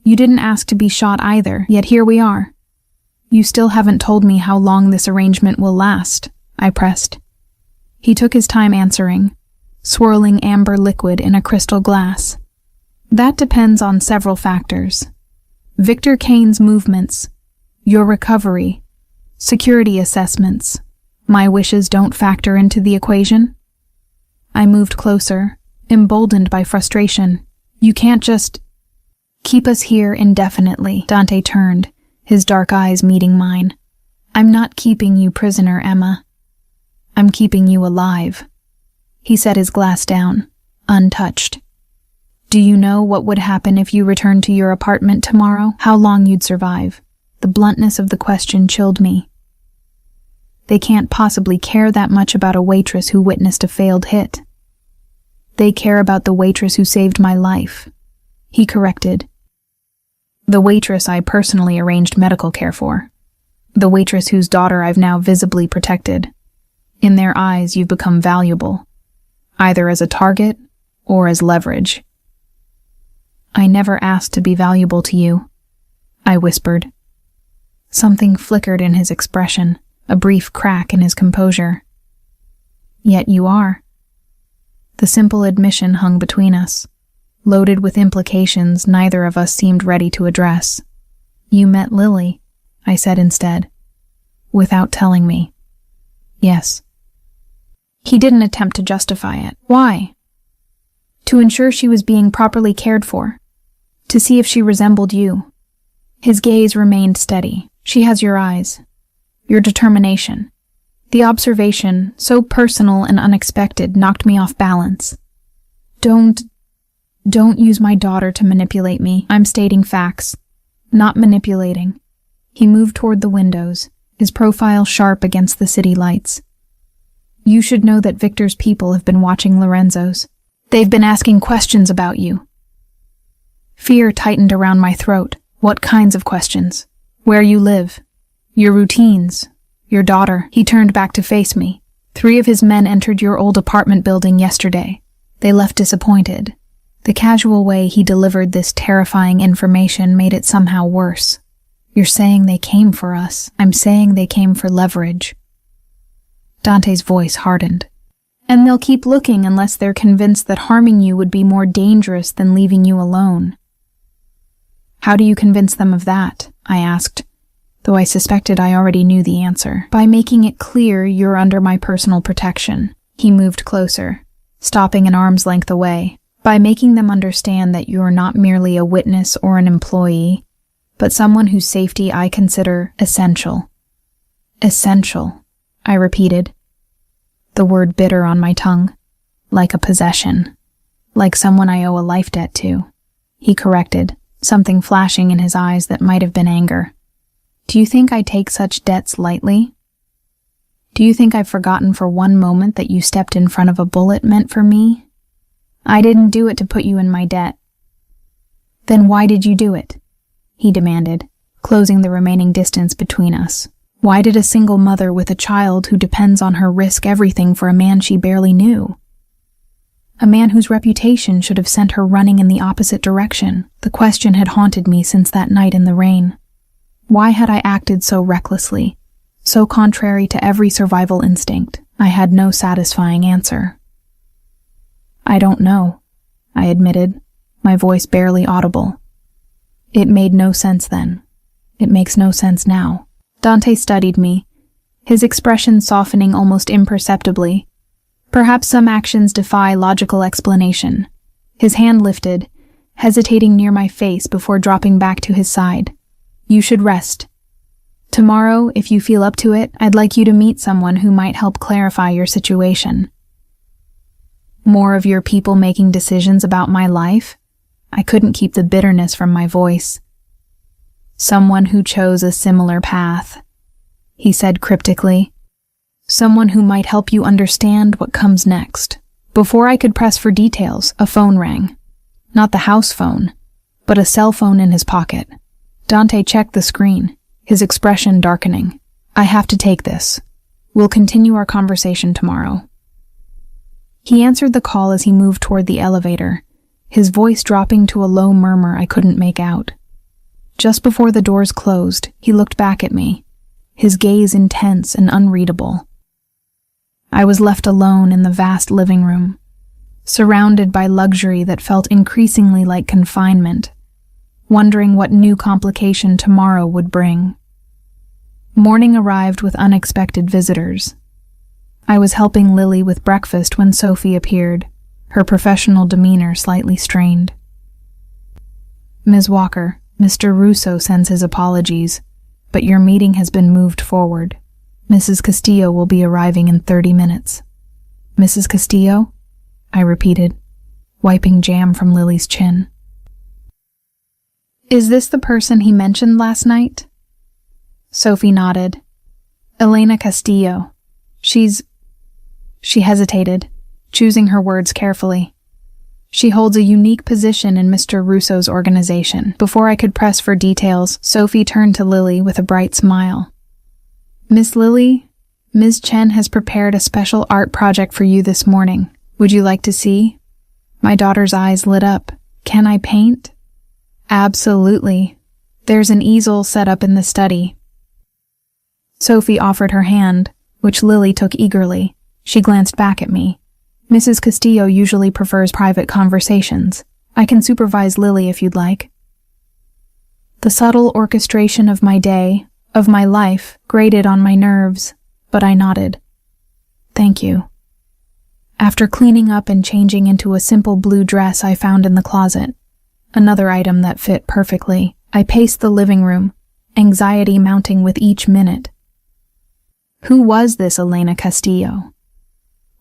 "You didn't ask to be shot either, yet here we are." "You still haven't told me how long this arrangement will last," I pressed. He took his time answering, swirling amber liquid in a crystal glass. "That depends on several factors. Victor Kane's movements, your recovery, security assessments. My wishes don't factor into the equation?" I moved closer, emboldened by frustration. "You can't just keep us here indefinitely." Dante turned, his dark eyes meeting mine. "I'm not keeping you prisoner, Emma. I'm keeping you alive." He set his glass down, untouched. "Do you know what would happen if you returned to your apartment tomorrow? How long you'd survive?" The bluntness of the question chilled me. They can't possibly care that much about a waitress who witnessed a failed hit. "They care about the waitress who saved my life," he corrected. "The waitress I personally arranged medical care for. The waitress whose daughter I've now visibly protected. In their eyes, you've become valuable, either as a target or as leverage." "I never asked to be valuable to you," I whispered. Something flickered in his expression, a brief crack in his composure. "Yet you are." The simple admission hung between us, loaded with implications neither of us seemed ready to address. "You met Lily," I said instead, "without telling me." "Yes." He didn't attempt to justify it. "Why?" "To ensure she was being properly cared for. To see if she resembled you." His gaze remained steady. "She has your eyes, your determination." The observation, so personal and unexpected, knocked me off balance. Don't use my daughter to manipulate me. I'm stating facts, not manipulating." He moved toward the windows, his profile sharp against the city lights. "You should know that Victor's people have been watching Lorenzo's. They've been asking questions about you." Fear tightened around my throat. "What kinds of questions?" "Where you live, your routines, your daughter." He turned back to face me. 3 of his men entered your old apartment building yesterday. They left disappointed." The casual way he delivered this terrifying information made it somehow worse. "You're saying they came for us. I'm saying they came for leverage." Dante's voice hardened. "And they'll keep looking unless they're convinced that harming you would be more dangerous than leaving you alone." "How do you convince them of that?" I asked, though I suspected I already knew the answer. "By making it clear you're under my personal protection." He moved closer, stopping an arm's length away. "By making them understand that you're not merely a witness or an employee, but someone whose safety I consider essential. Essential, I repeated, the word bitter on my tongue, like a possession, like someone I owe a life debt to. He corrected, something flashing in his eyes that might have been anger. Do you think I take such debts lightly? Do you think I've forgotten for one moment that you stepped in front of a bullet meant for me? I didn't do it to put you in my debt. Then why did you do it? He demanded, closing the remaining distance between us. Why did a single mother with a child who depends on her risk everything for a man she barely knew? A man whose reputation should have sent her running in the opposite direction. The question had haunted me since that night in the rain. Why had I acted so recklessly, so contrary to every survival instinct? I had no satisfying answer. I don't know, I admitted, my voice barely audible. It made no sense then. It makes no sense now. Dante studied me, his expression softening almost imperceptibly. Perhaps some actions defy logical explanation. His hand lifted, hesitating near my face before dropping back to his side. You should rest. Tomorrow, if you feel up to it, I'd like you to meet someone who might help clarify your situation. More of your people making decisions about my life? I couldn't keep the bitterness from my voice. Someone who chose a similar path, he said cryptically. Someone who might help you understand what comes next. Before I could press for details, a phone rang. Not the house phone, but a cell phone in his pocket. Dante checked the screen, his expression darkening. I have to take this. We'll continue our conversation tomorrow. He answered the call as he moved toward the elevator, his voice dropping to a low murmur I couldn't make out. Just before the doors closed, he looked back at me, his gaze intense and unreadable. I was left alone in the vast living room, surrounded by luxury that felt increasingly like confinement, wondering what new complication tomorrow would bring. Morning arrived with unexpected visitors. I was helping Lily with breakfast when Sophie appeared, her professional demeanor slightly strained. Ms. Walker, Mr. Russo sends his apologies, but your meeting has been moved forward. Mrs. Castillo will be arriving in 30 minutes. Mrs. Castillo? I repeated, wiping jam from Lily's chin. Is this the person he mentioned last night? Sophie nodded. Elena Castillo. She hesitated, choosing her words carefully. She holds a unique position in Mr. Russo's organization. Before I could press for details, Sophie turned to Lily with a bright smile. Miss Lily, Ms. Chen has prepared a special art project for you this morning. Would you like to see? My daughter's eyes lit up. Can I paint? Absolutely. There's an easel set up in the study. Sophie offered her hand, which Lily took eagerly. She glanced back at me. Mrs. Castillo usually prefers private conversations. I can supervise Lily if you'd like. The subtle orchestration of my day, of my life, grated on my nerves, but I nodded. Thank you. After cleaning up and changing into a simple blue dress I found in the closet, another item that fit perfectly, I paced the living room, anxiety mounting with each minute. Who was this Elena Castillo?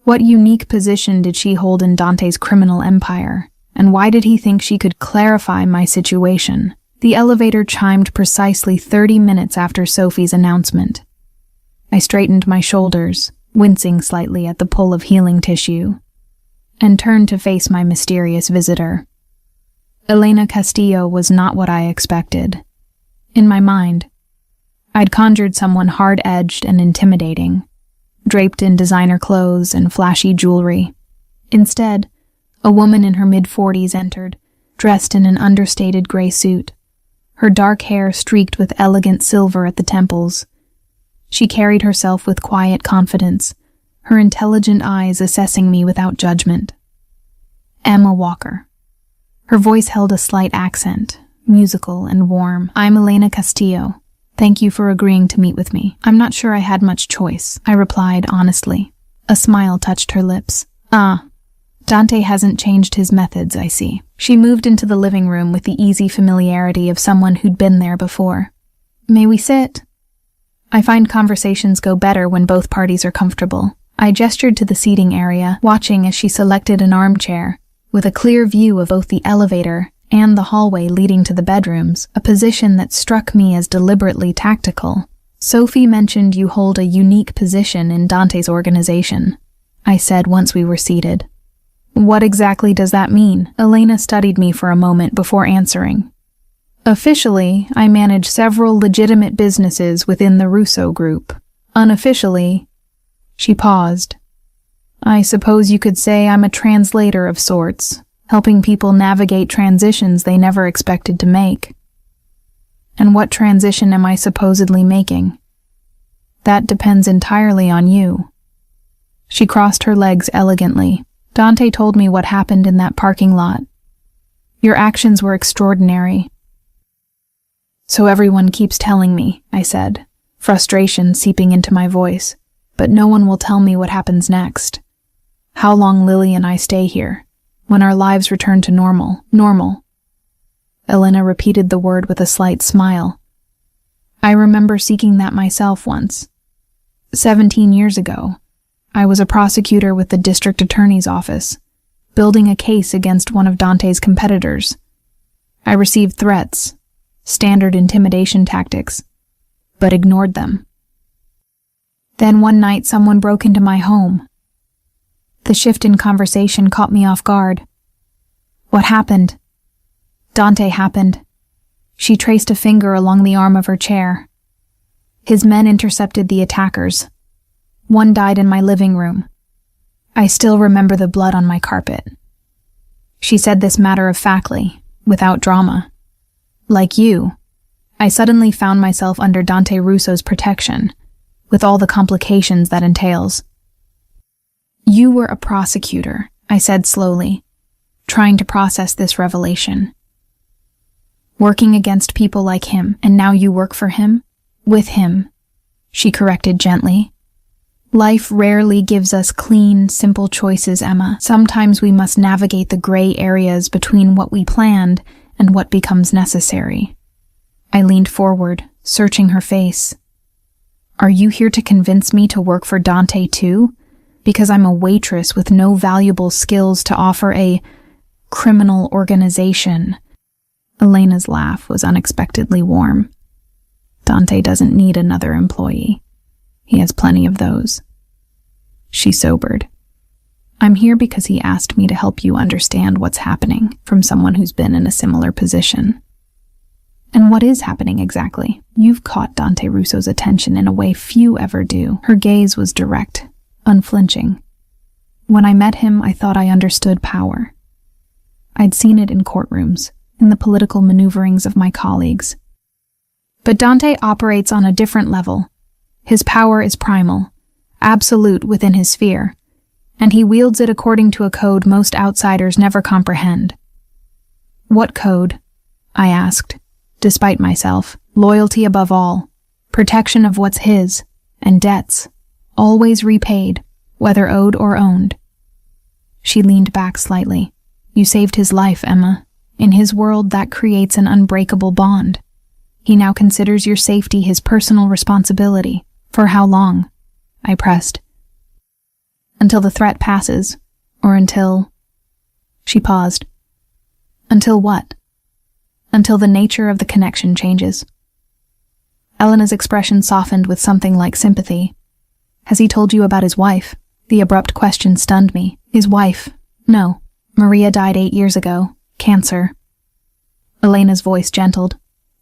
What unique position did she hold in Dante's criminal empire, and why did he think she could clarify my situation? The elevator chimed precisely 30 minutes after Sophie's announcement. I straightened my shoulders, wincing slightly at the pull of healing tissue, and turned to face my mysterious visitor. Elena Castillo was not what I expected. In my mind, I'd conjured someone hard-edged and intimidating, draped in designer clothes and flashy jewelry. Instead, a woman in her mid-40s entered, dressed in an understated gray suit, her dark hair streaked with elegant silver at the temples. She carried herself with quiet confidence, her intelligent eyes assessing me without judgment. Emma Walker. Her voice held a slight accent, musical and warm. I'm Elena Castillo. Thank you for agreeing to meet with me. I'm not sure I had much choice, I replied honestly. A smile touched her lips. Dante hasn't changed his methods, I see. She moved into the living room with the easy familiarity of someone who'd been there before. May we sit? I find conversations go better when both parties are comfortable. I gestured to the seating area, watching as she selected an armchair, with a clear view of both the elevator and the hallway leading to the bedrooms, a position that struck me as deliberately tactical. Sophie mentioned you hold a unique position in Dante's organization, I said once we were seated. What exactly does that mean? Elena studied me for a moment before answering. Officially, I manage several legitimate businesses within the Russo group. Unofficially, she paused. I suppose you could say I'm a translator of sorts, helping people navigate transitions they never expected to make. And what transition am I supposedly making? That depends entirely on you. She crossed her legs elegantly. Dante told me what happened in that parking lot. Your actions were extraordinary. So everyone keeps telling me, I said, frustration seeping into my voice, but no one will tell me what happens next. How long Lily and I stay here, when our lives return to normal. Elena repeated the word with a slight smile. I remember seeking that myself once. 17 years ago, I was a prosecutor with the district attorney's office, building a case against one of Dante's competitors. I received threats, standard intimidation tactics, but ignored them. Then one night someone broke into my home. The shift in conversation caught me off guard. What happened? Dante happened. She traced a finger along the arm of her chair. His men intercepted the attackers. One died in my living room. I still remember the blood on my carpet. She said this matter-of-factly, without drama. Like you, I suddenly found myself under Dante Russo's protection, with all the complications that entails. You were a prosecutor, I said slowly, trying to process this revelation. Working against people like him, and now you work for him? With him, she corrected gently. Life rarely gives us clean, simple choices, Emma. Sometimes we must navigate the gray areas between what we planned and what becomes necessary. I leaned forward, searching her face. Are you here to convince me to work for Dante too? Because I'm a waitress with no valuable skills to offer a criminal organization. Elena's laugh was unexpectedly warm. Dante doesn't need another employee. He has plenty of those. She sobered. I'm here because he asked me to help you understand what's happening from someone who's been in a similar position. And what is happening exactly? You've caught Dante Russo's attention in a way few ever do. Her gaze was direct, unflinching. When I met him, I thought I understood power. I'd seen it in courtrooms, in the political maneuverings of my colleagues. But Dante operates on a different level. His power is primal, absolute within his sphere, and he wields it according to a code most outsiders never comprehend. What code? I asked, despite myself. Loyalty above all, protection of what's his, and debts, always repaid, whether owed or owned. She leaned back slightly. You saved his life, Emma. In his world, that creates an unbreakable bond. He now considers your safety his personal responsibility. For how long? I pressed. Until the threat passes, or until... She paused. Until what? Until the nature of the connection changes. Elena's expression softened with something like sympathy. Has he told you about his wife? The abrupt question stunned me. His wife? No. Maria died 8 years ago. Cancer. Elena's voice gentled.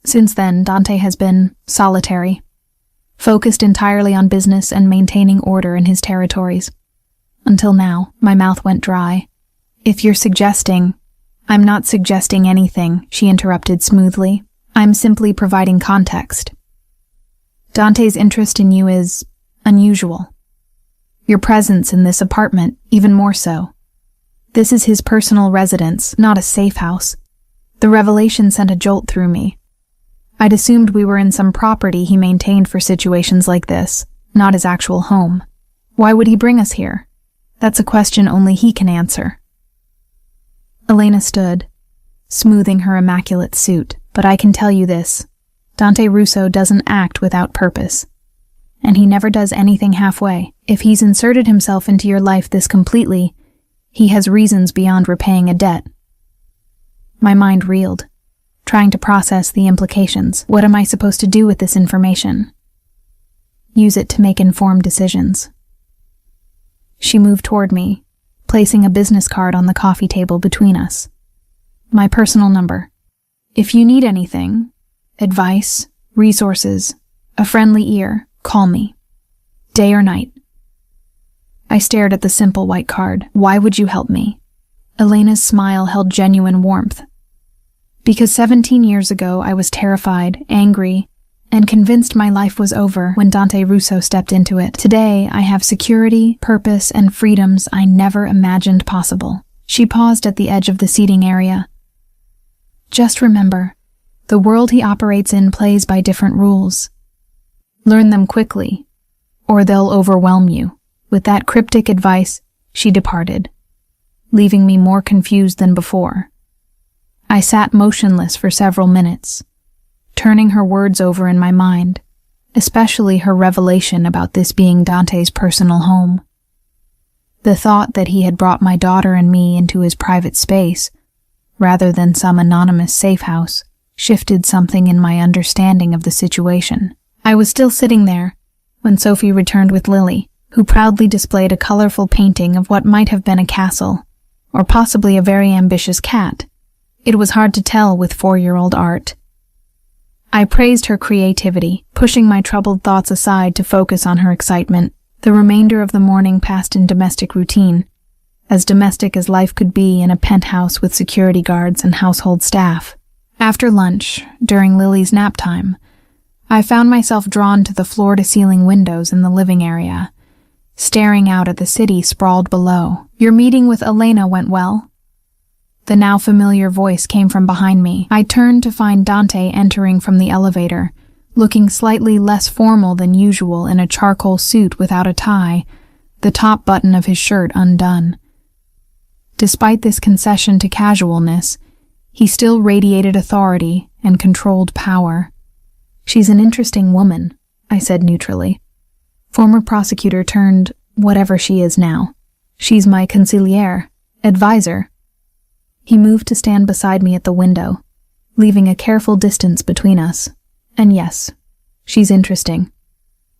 Since then, Dante has been solitary, focused entirely on business and maintaining order in his territories. Until now, my mouth went dry. If you're suggesting... I'm not suggesting anything, she interrupted smoothly. I'm simply providing context. Dante's interest in you is unusual. Your presence in this apartment, even more so. This is his personal residence, not a safe house. The revelation sent a jolt through me. I'd assumed we were in some property he maintained for situations like this, not his actual home. Why would he bring us here? That's a question only he can answer. Elena stood, smoothing her immaculate suit. But I can tell you this, Dante Russo doesn't act without purpose. And he never does anything halfway. If he's inserted himself into your life this completely, he has reasons beyond repaying a debt. My mind reeled, trying to process the implications. What am I supposed to do with this information? Use it to make informed decisions. She moved toward me, placing a business card on the coffee table between us. My personal number. If you need anything, advice, resources, a friendly ear, call me. Day or night. I stared at the simple white card. Why would you help me? Elena's smile held genuine warmth. Because 17 years ago I was terrified, angry, and convinced my life was over when Dante Russo stepped into it. Today I have security, purpose, and freedoms I never imagined possible. She paused at the edge of the seating area. Just remember, the world he operates in plays by different rules. Learn them quickly, or they'll overwhelm you. With that cryptic advice, she departed, leaving me more confused than before. I sat motionless for several minutes, turning her words over in my mind, especially her revelation about this being Dante's personal home. The thought that he had brought my daughter and me into his private space, rather than some anonymous safe house, shifted something in my understanding of the situation. I was still sitting there when Sophie returned with Lily, who proudly displayed a colorful painting of what might have been a castle, or possibly a very ambitious cat. It was hard to tell with 4-year-old art. I praised her creativity, pushing my troubled thoughts aside to focus on her excitement. The remainder of the morning passed in domestic routine, as domestic as life could be in a penthouse with security guards and household staff. After lunch, during Lily's nap time, I found myself drawn to the floor-to-ceiling windows in the living area, staring out at the city sprawled below. Your meeting with Elena went well? The now familiar voice came from behind me. I turned to find Dante entering from the elevator, looking slightly less formal than usual in a charcoal suit without a tie, the top button of his shirt undone. Despite this concession to casualness, he still radiated authority and controlled power. She's an interesting woman, I said neutrally. Former prosecutor turned whatever she is now. She's my consigliere, advisor. He moved to stand beside me at the window, leaving a careful distance between us. And yes, she's interesting.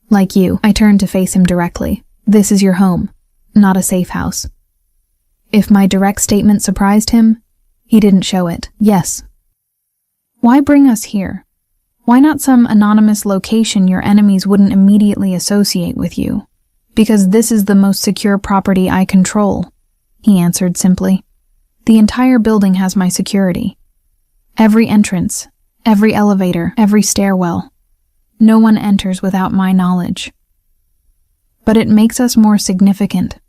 Like you. I turned to face him directly. This is your home, not a safe house. If my direct statement surprised him, he didn't show it. Yes. Why bring us here? Why not some anonymous location your enemies wouldn't immediately associate with you? Because this is the most secure property I control, he answered simply. The entire building has my security. Every entrance, every elevator, every stairwell. No one enters without my knowledge. But it makes us more significant,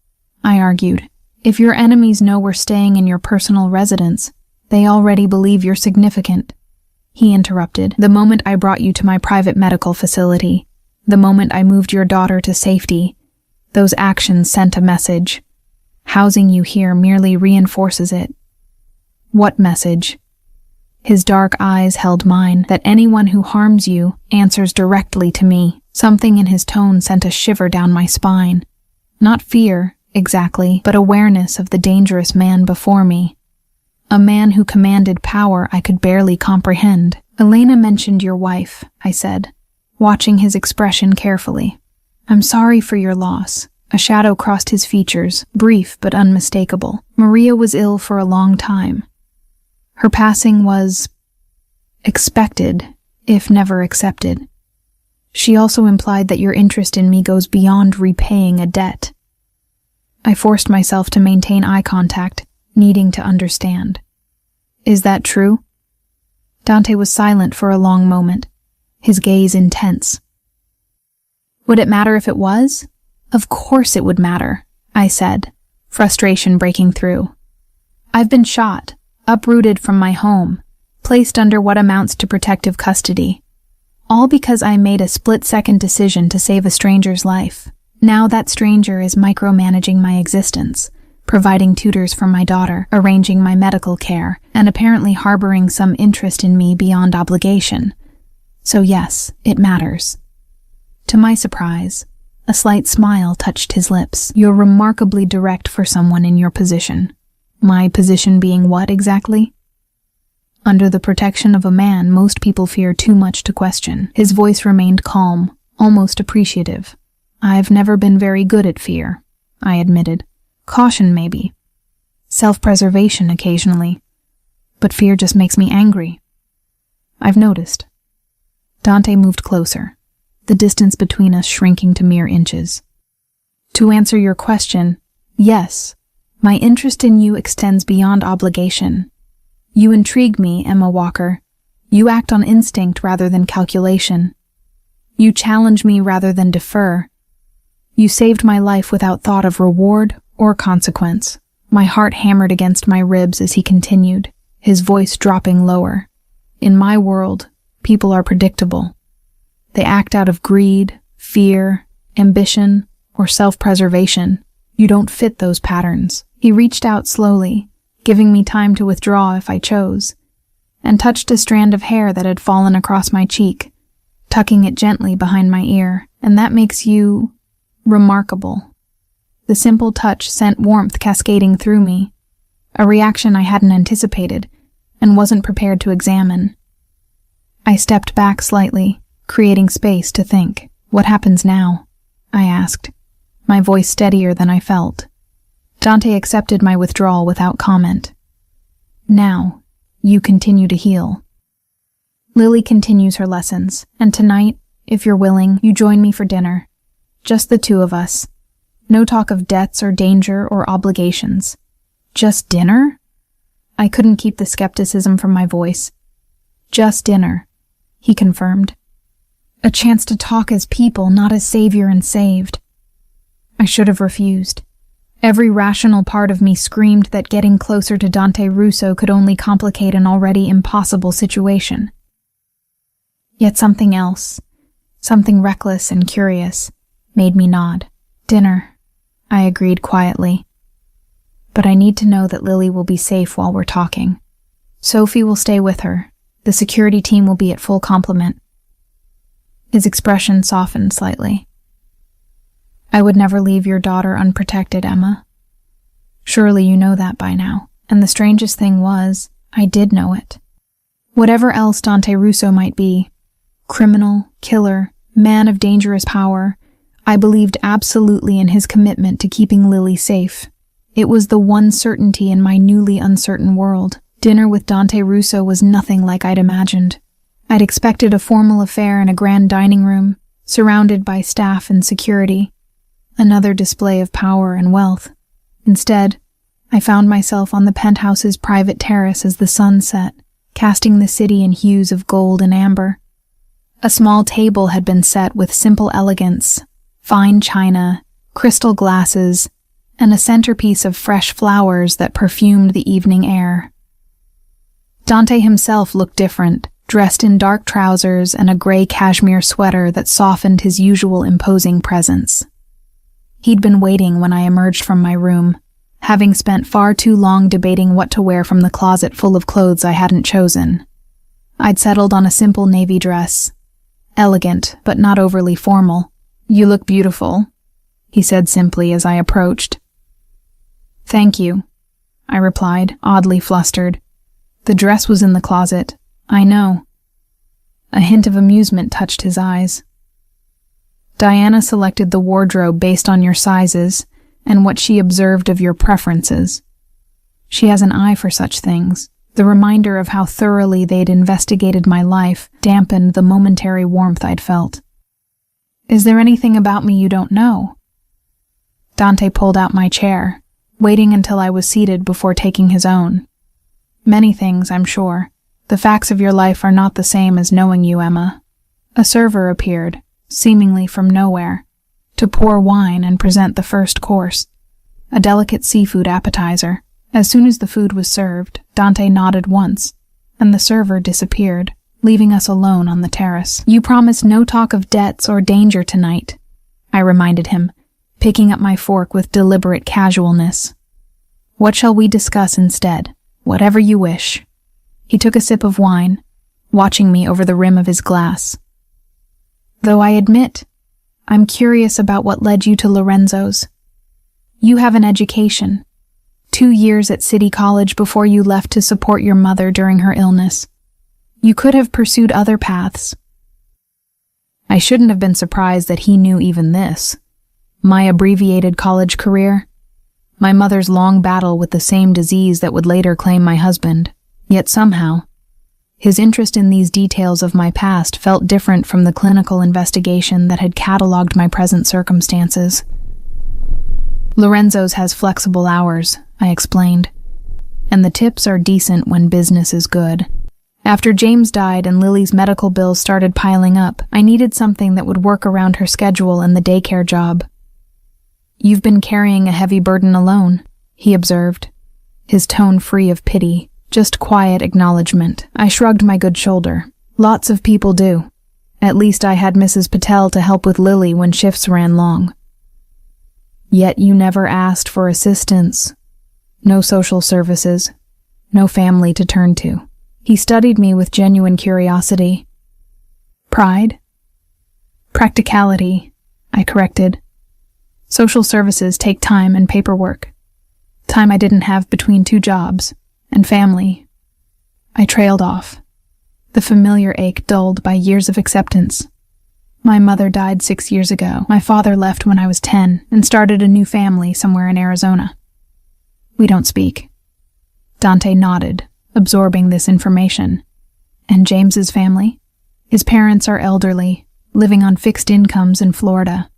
I argued. If your enemies know we're staying in your personal residence, they already believe you're significant. He interrupted. The moment I brought you to my private medical facility, the moment I moved your daughter to safety, those actions sent a message. Housing you here merely reinforces it. What message? His dark eyes held mine. That anyone who harms you answers directly to me. Something in his tone sent a shiver down my spine. Not fear, exactly, but awareness of the dangerous man before me. A man who commanded power I could barely comprehend. Elena mentioned your wife, I said, watching his expression carefully. I'm sorry for your loss. A shadow crossed his features, brief but unmistakable. Maria was ill for a long time. Her passing was expected, if never accepted. She also implied that your interest in me goes beyond repaying a debt. I forced myself to maintain eye contact, needing to understand. Is that true? Dante was silent for a long moment, his gaze intense. Would it matter if it was? Of course it would matter, I said, frustration breaking through. I've been shot, uprooted from my home, placed under what amounts to protective custody, all because I made a split-second decision to save a stranger's life. Now that stranger is micromanaging my existence, providing tutors for my daughter, arranging my medical care, and apparently harboring some interest in me beyond obligation. So yes, it matters. To my surprise, a slight smile touched his lips. You're remarkably direct for someone in your position. My position being what exactly? Under the protection of a man, most people fear too much to question. His voice remained calm, almost appreciative. I've never been very good at fear, I admitted. Caution, maybe. Self-preservation occasionally. But fear just makes me angry. I've noticed. Dante moved closer, the distance between us shrinking to mere inches. To answer your question, yes, my interest in you extends beyond obligation. You intrigue me, Emma Walker. You act on instinct rather than calculation. You challenge me rather than defer. You saved my life without thought of reward or consequence. My heart hammered against my ribs as he continued, his voice dropping lower. In my world, people are predictable. They act out of greed, fear, ambition, or self-preservation. You don't fit those patterns. He reached out slowly, giving me time to withdraw if I chose, and touched a strand of hair that had fallen across my cheek, tucking it gently behind my ear. And that makes you remarkable. The simple touch sent warmth cascading through me, a reaction I hadn't anticipated and wasn't prepared to examine. I stepped back slightly, creating space to think. What happens now? I asked, my voice steadier than I felt. Dante accepted my withdrawal without comment. Now, you continue to heal. Lily continues her lessons, and tonight, if you're willing, you join me for dinner. Just the two of us. No talk of debts or danger or obligations. Just dinner? I couldn't keep the skepticism from my voice. Just dinner, he confirmed. A chance to talk as people, not as savior and saved. I should have refused. Every rational part of me screamed that getting closer to Dante Russo could only complicate an already impossible situation. Yet something else, something reckless and curious, made me nod. Dinner, I agreed quietly. But I need to know that Lily will be safe while we're talking. Sophie will stay with her. The security team will be at full complement. His expression softened slightly. I would never leave your daughter unprotected, Emma. Surely you know that by now. And the strangest thing was, I did know it. Whatever else Dante Russo might be, criminal, killer, man of dangerous power, I believed absolutely in his commitment to keeping Lily safe. It was the one certainty in my newly uncertain world. Dinner with Dante Russo was nothing like I'd imagined. I'd expected a formal affair in a grand dining room, surrounded by staff and security. Another display of power and wealth. Instead, I found myself on the penthouse's private terrace as the sun set, casting the city in hues of gold and amber. A small table had been set with simple elegance, fine china, crystal glasses, and a centerpiece of fresh flowers that perfumed the evening air. Dante himself looked different, dressed in dark trousers and a gray cashmere sweater that softened his usual imposing presence. He'd been waiting when I emerged from my room, having spent far too long debating what to wear from the closet full of clothes I hadn't chosen. I'd settled on a simple navy dress. Elegant, but not overly formal. You look beautiful, he said simply as I approached. Thank you, I replied, oddly flustered. The dress was in the closet, I know. A hint of amusement touched his eyes. Diana selected the wardrobe based on your sizes and what she observed of your preferences. She has an eye for such things. The reminder of how thoroughly they'd investigated my life dampened the momentary warmth I'd felt. Is there anything about me you don't know? Dante pulled out my chair, waiting until I was seated before taking his own. Many things, I'm sure. The facts of your life are not the same as knowing you, Emma. A server appeared, seemingly from nowhere, to pour wine and present the first course, a delicate seafood appetizer. As soon as the food was served, Dante nodded once, and the server disappeared, leaving us alone on the terrace. You promised no talk of debts or danger tonight, I reminded him, picking up my fork with deliberate casualness. What shall we discuss instead? Whatever you wish." He took a sip of wine, watching me over the rim of his glass. "Though I admit, I'm curious about what led you to Lorenzo's. You have an education. 2 years at City College before you left to support your mother during her illness. You could have pursued other paths." I shouldn't have been surprised that he knew even this. My abbreviated college career, my mother's long battle with the same disease that would later claim my husband. Yet somehow, his interest in these details of my past felt different from the clinical investigation that had catalogued my present circumstances. "Lorenzo's has flexible hours," I explained, "and the tips are decent when business is good. After James died and Lily's medical bills started piling up, I needed something that would work around her schedule and the daycare job." "You've been carrying a heavy burden alone," he observed, his tone free of pity, just quiet acknowledgement. I shrugged my good shoulder. "Lots of people do. At least I had Mrs. Patel to help with Lily when shifts ran long." "Yet you never asked for assistance. No social services, no family to turn to." He studied me with genuine curiosity. "Pride?" "Practicality," I corrected. "Social services take time and paperwork. Time I didn't have between 2 jobs, and family." I trailed off, the familiar ache dulled by years of acceptance. "My mother died 6 years ago. My father left when I was 10 and started a new family somewhere in Arizona. We don't speak." Dante nodded, absorbing this information. "And James's family? His parents are elderly, living on fixed incomes in Florida.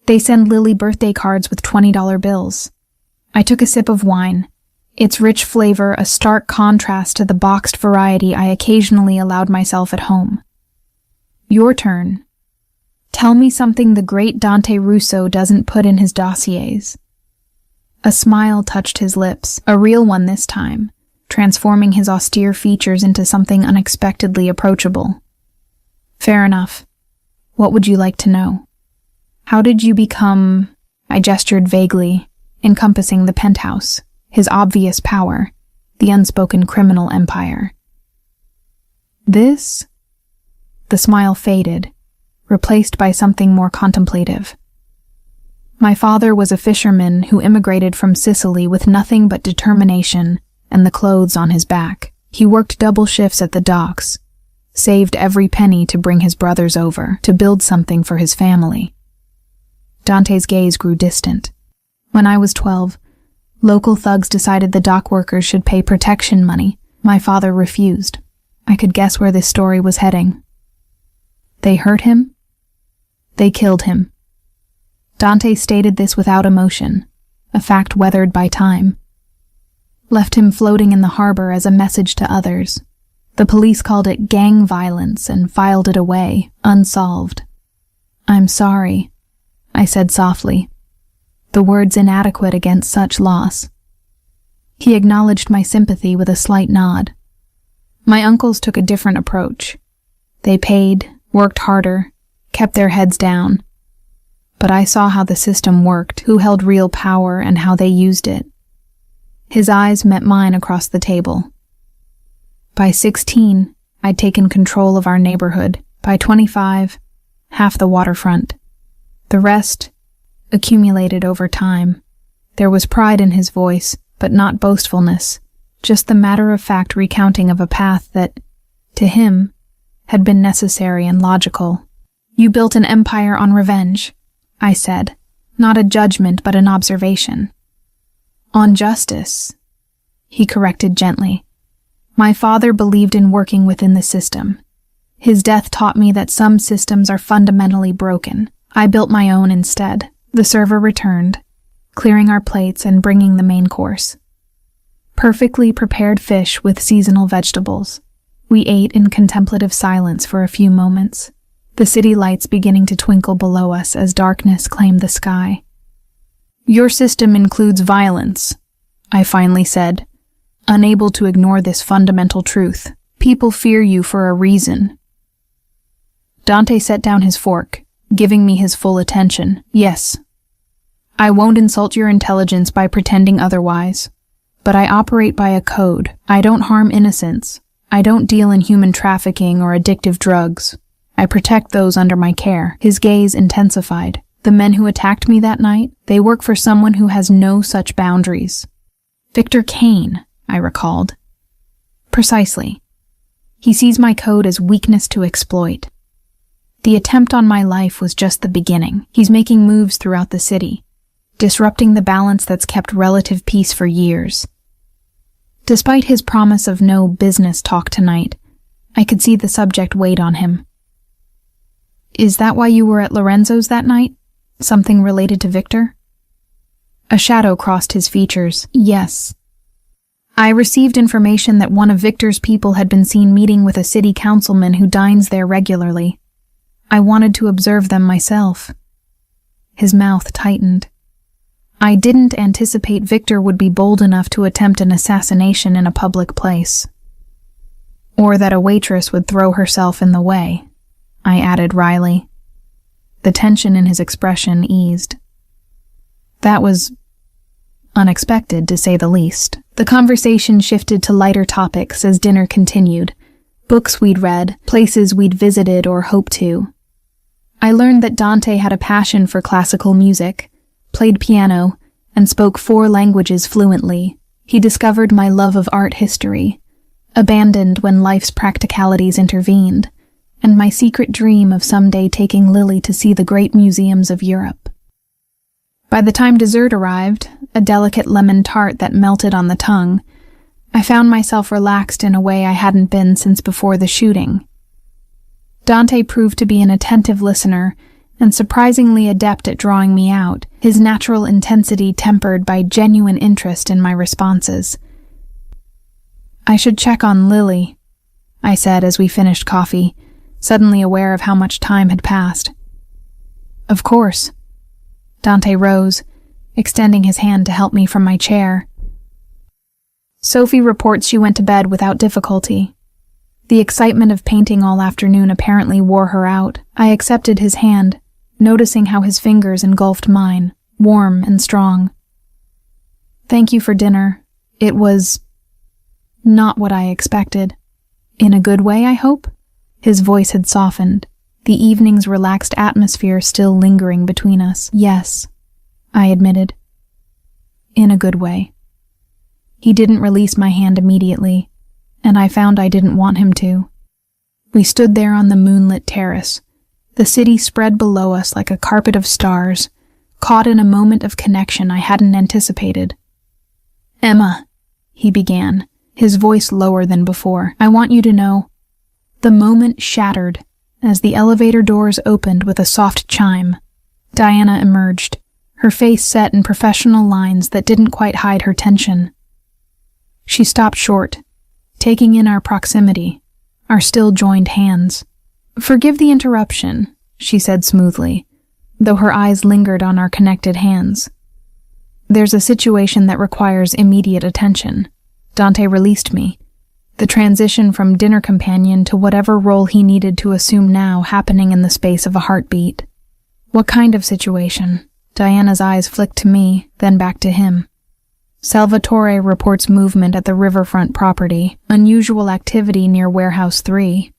They send Lily birthday cards with $20 bills." I took a sip of wine, its rich flavor a stark contrast to the boxed variety I occasionally allowed myself at home. "Your turn. Tell me something the great Dante Russo doesn't put in his dossiers." A smile touched his lips, a real one this time, transforming his austere features into something unexpectedly approachable. "Fair enough. What would you like to know? How did you become—" I gestured vaguely, encompassing the penthouse, his obvious power, the unspoken criminal empire. "This?" The smile faded, replaced by something more contemplative. "My father was a fisherman who immigrated from Sicily with nothing but determination and the clothes on his back. He worked double shifts at the docks, saved every penny to bring his brothers over, to build something for his family." Dante's gaze grew distant. "When I was 12, local thugs decided the dock workers should pay protection money. My father refused. I could guess where this story was heading." "They hurt him?" "They killed him." Dante stated this without emotion, a fact weathered by time. "Left him floating in the harbor as a message to others. The police called it gang violence and filed it away, unsolved." "I'm sorry," I said softly, the words inadequate against such loss. He acknowledged my sympathy with a slight nod. My uncles took a different approach. They paid, worked harder, kept their heads down. But I saw how the system worked, who held real power, and how they used it. His eyes met mine across the table. By 16, I'd taken control of our neighborhood. By 25, half the waterfront. The rest accumulated over time. There was pride in his voice, but not boastfulness, just the matter-of-fact recounting of a path that, to him, had been necessary and logical. "You built an empire on revenge," I said, not a judgment but an observation. "On justice," he corrected gently. "My father believed in working within the system. His death taught me that some systems are fundamentally broken. I built my own instead." The server returned, clearing our plates and bringing the main course. Perfectly prepared fish with seasonal vegetables. We ate in contemplative silence for a few moments, the city lights beginning to twinkle below us as darkness claimed the sky. "Your system includes violence," I finally said, unable to ignore this fundamental truth. "People fear you for a reason." Dante set down his fork, giving me his full attention. "Yes." I won't insult your intelligence by pretending otherwise. But I operate by a code. I don't harm innocents. I don't deal in human trafficking or addictive drugs. I protect those under my care." His gaze intensified. "The men who attacked me that night, they work for someone who has no such boundaries." "Victor Kane," I recalled. "Precisely. He sees my code as weakness to exploit. The attempt on my life was just the beginning. He's making moves throughout the city, disrupting the balance that's kept relative peace for years." Despite his promise of no business talk tonight, I could see the subject weighed on him. "Is that why you were at Lorenzo's that night? Something related to Victor?" A shadow crossed his features. "Yes. I received information that one of Victor's people had been seen meeting with a city councilman who dines there regularly. I wanted to observe them myself." His mouth tightened. "I didn't anticipate Victor would be bold enough to attempt an assassination in a public place. Or that a waitress would throw herself in the way," I added wryly. The tension in his expression eased. "That was unexpected, to say the least." The conversation shifted to lighter topics as dinner continued. Books we'd read, places we'd visited or hoped to. I learned that Dante had a passion for classical music, played piano, and spoke 4 languages fluently. He discovered my love of art history, abandoned when life's practicalities intervened, and my secret dream of someday taking Lily to see the great museums of Europe. By the time dessert arrived, a delicate lemon tart that melted on the tongue, I found myself relaxed in a way I hadn't been since before the shooting. Dante proved to be an attentive listener and surprisingly adept at drawing me out, his natural intensity tempered by genuine interest in my responses. "I should check on Lily," I said as we finished coffee, suddenly aware of how much time had passed. "Of course." Dante rose, extending his hand to help me from my chair. "Sophie reports she went to bed without difficulty. The excitement of painting all afternoon apparently wore her out." I accepted his hand, noticing how his fingers engulfed mine, warm and strong. "Thank you for dinner. It was not what I expected. In a good way, I hope?" His voice had softened, the evening's relaxed atmosphere still lingering between us. "Yes," I admitted. "In a good way." He didn't release my hand immediately, and I found I didn't want him to. We stood there on the moonlit terrace, the city spread below us like a carpet of stars, caught in a moment of connection I hadn't anticipated. "Emma," he began, his voice lower than before, "I want you to know." The moment shattered as the elevator doors opened with a soft chime. Diana emerged, her face set in professional lines that didn't quite hide her tension. She stopped short, taking in our proximity, our still joined hands. "Forgive the interruption," she said smoothly, though her eyes lingered on our connected hands. "There's a situation that requires immediate attention." Dante released me, the transition from dinner companion to whatever role he needed to assume now happening in the space of a heartbeat. "What kind of situation?" Diana's eyes flicked to me, then back to him. "Salvatore reports movement at the riverfront property, unusual activity near Warehouse 3.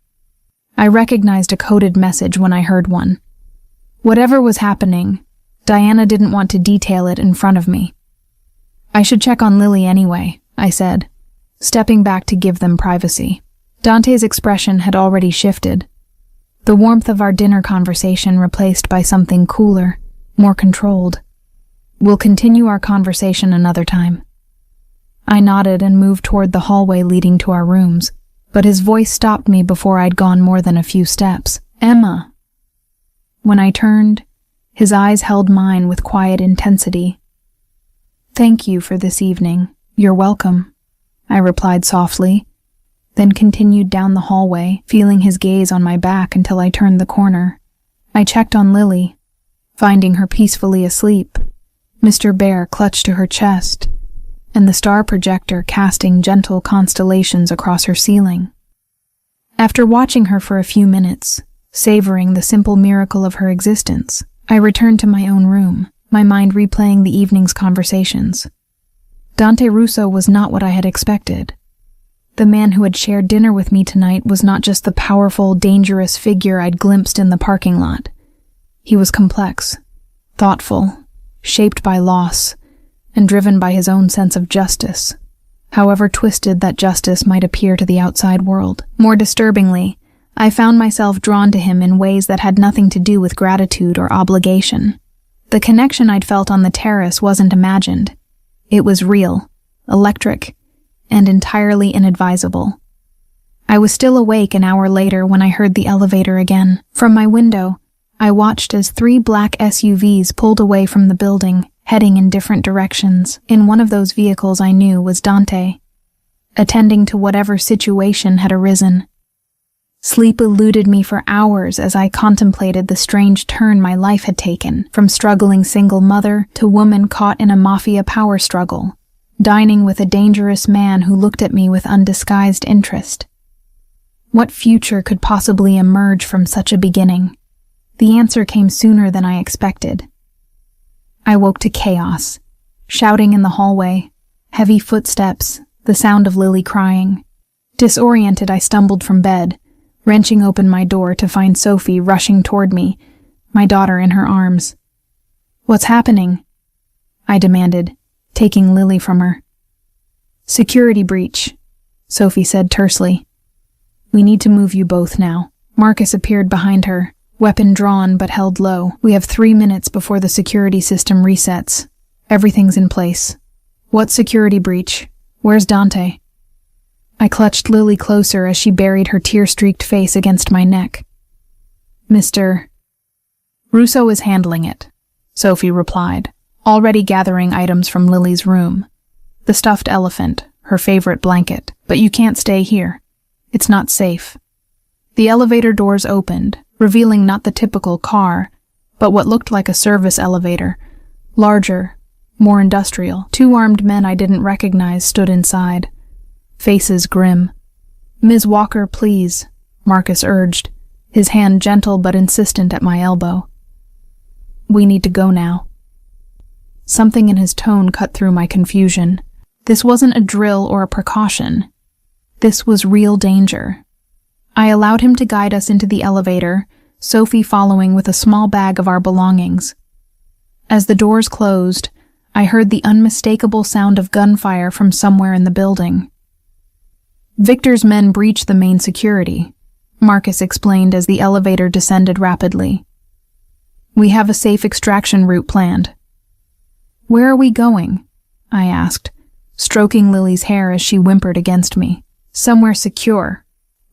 I recognized a coded message when I heard one. Whatever was happening, Diana didn't want to detail it in front of me. "I should check on Lily anyway," I said, stepping back to give them privacy. Dante's expression had already shifted, the warmth of our dinner conversation replaced by something cooler, more controlled. "We'll continue our conversation another time." I nodded and moved toward the hallway leading to our rooms, but his voice stopped me before I'd gone more than a few steps. "Emma." When I turned, his eyes held mine with quiet intensity. "Thank you for this evening. You're welcome," I replied softly, then continued down the hallway, feeling his gaze on my back until I turned the corner. I checked on Lily, finding her peacefully asleep, Mr. Bear clutched to her chest, and the star projector casting gentle constellations across her ceiling. After watching her for a few minutes, savoring the simple miracle of her existence, I returned to my own room. my mind replaying the evening's conversations. Dante Russo was not what I had expected. The man who had shared dinner with me tonight was not just the powerful, dangerous figure I'd glimpsed in the parking lot. He was complex, thoughtful, shaped by loss, and driven by his own sense of justice, however twisted that justice might appear to the outside world. More disturbingly, I found myself drawn to him in ways that had nothing to do with gratitude or obligation. The connection I'd felt on the terrace wasn't imagined. It was real, electric, and entirely inadvisable. I was still awake an hour later when I heard the elevator again. From my window, I watched as 3 black SUVs pulled away from the building, heading in different directions. In one of those vehicles I knew was Dante, attending to whatever situation had arisen. Sleep eluded me for hours as I contemplated the strange turn my life had taken, from struggling single mother to woman caught in a mafia power struggle, dining with a dangerous man who looked at me with undisguised interest. What future could possibly emerge from such a beginning? The answer came sooner than I expected. I woke to chaos, shouting in the hallway, heavy footsteps, the sound of Lily crying. Disoriented, I stumbled from bed, wrenching open my door to find Sophie rushing toward me, my daughter in her arms. "What's happening?" I demanded, taking Lily from her. "Security breach," Sophie said tersely. "We need to move you both now." Marcus appeared behind her, weapon drawn but held low. "We have 3 minutes before the security system resets. Everything's in place." "What security breach? Where's Dante?" I clutched Lily closer as she buried her tear-streaked face against my neck. "Mr. Russo is handling it," Sophie replied, already gathering items from Lily's room. "The stuffed elephant, her favorite blanket. But you can't stay here. It's not safe." The elevator doors opened, revealing not the typical car, but what looked like a service elevator, larger, more industrial. 2 armed men I didn't recognize stood inside, faces grim. "Ms. Walker, please," Marcus urged, his hand gentle but insistent at my elbow. "We need to go now." Something in his tone cut through my confusion. This wasn't a drill or a precaution. This was real danger. I allowed him to guide us into the elevator, Sophie following with a small bag of our belongings. As the doors closed, I heard the unmistakable sound of gunfire from somewhere in the building. "Victor's men breached the main security," Marcus explained as the elevator descended rapidly. "We have a safe extraction route planned." "Where are we going?" I asked, stroking Lily's hair as she whimpered against me. "Somewhere secure,"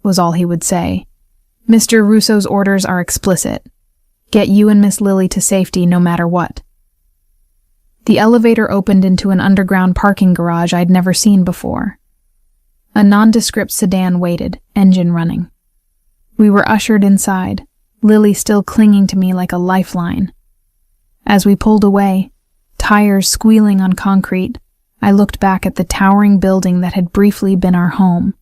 was all he would say. "Mr. Russo's orders are explicit. Get you and Miss Lily to safety no matter what." The elevator opened into an underground parking garage I'd never seen before. A nondescript sedan waited, engine running. We were ushered inside, Lily still clinging to me like a lifeline. As we pulled away, tires squealing on concrete, I looked back at the towering building that had briefly been our home.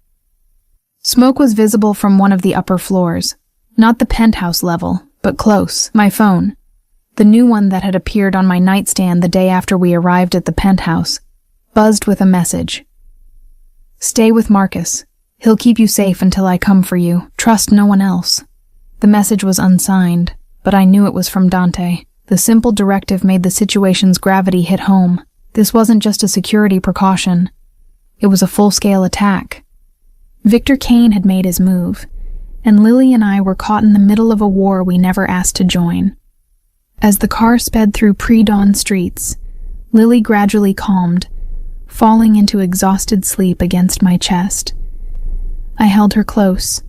Smoke was visible from one of the upper floors, not the penthouse level, but close. My phone, the new one that had appeared on my nightstand the day after we arrived at the penthouse, buzzed with a message. "Stay with Marcus. He'll keep you safe until I come for you. Trust no one else." The message was unsigned, but I knew it was from Dante. The simple directive made the situation's gravity hit home. This wasn't just a security precaution. It was a full-scale attack. Victor Kane had made his move, and Lily and I were caught in the middle of a war we never asked to join. As the car sped through pre-dawn streets, Lily gradually calmed, falling into exhausted sleep against my chest. I held her close,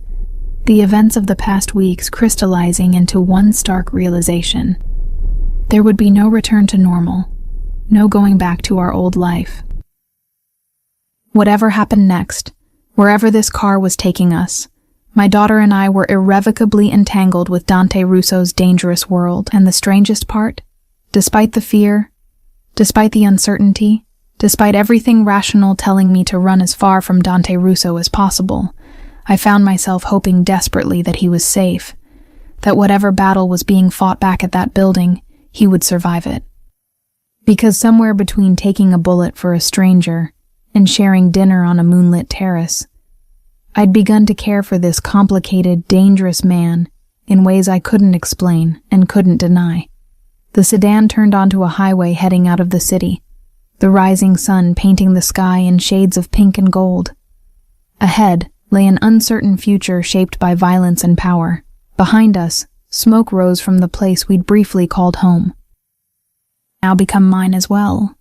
the events of the past weeks crystallizing into one stark realization. There would be no return to normal, no going back to our old life. Whatever happened next, wherever this car was taking us, my daughter and I were irrevocably entangled with Dante Russo's dangerous world. And the strangest part, despite the fear, despite the uncertainty, despite everything rational telling me to run as far from Dante Russo as possible, I found myself hoping desperately that he was safe, that whatever battle was being fought back at that building, he would survive it. Because somewhere between taking a bullet for a stranger and sharing dinner on a moonlit terrace, I'd begun to care for this complicated, dangerous man in ways I couldn't explain and couldn't deny. The sedan turned onto a highway heading out of the city, the rising sun painting the sky in shades of pink and gold. Ahead lay an uncertain future shaped by violence and power. Behind us, smoke rose from the place we'd briefly called home. Now become mine as well.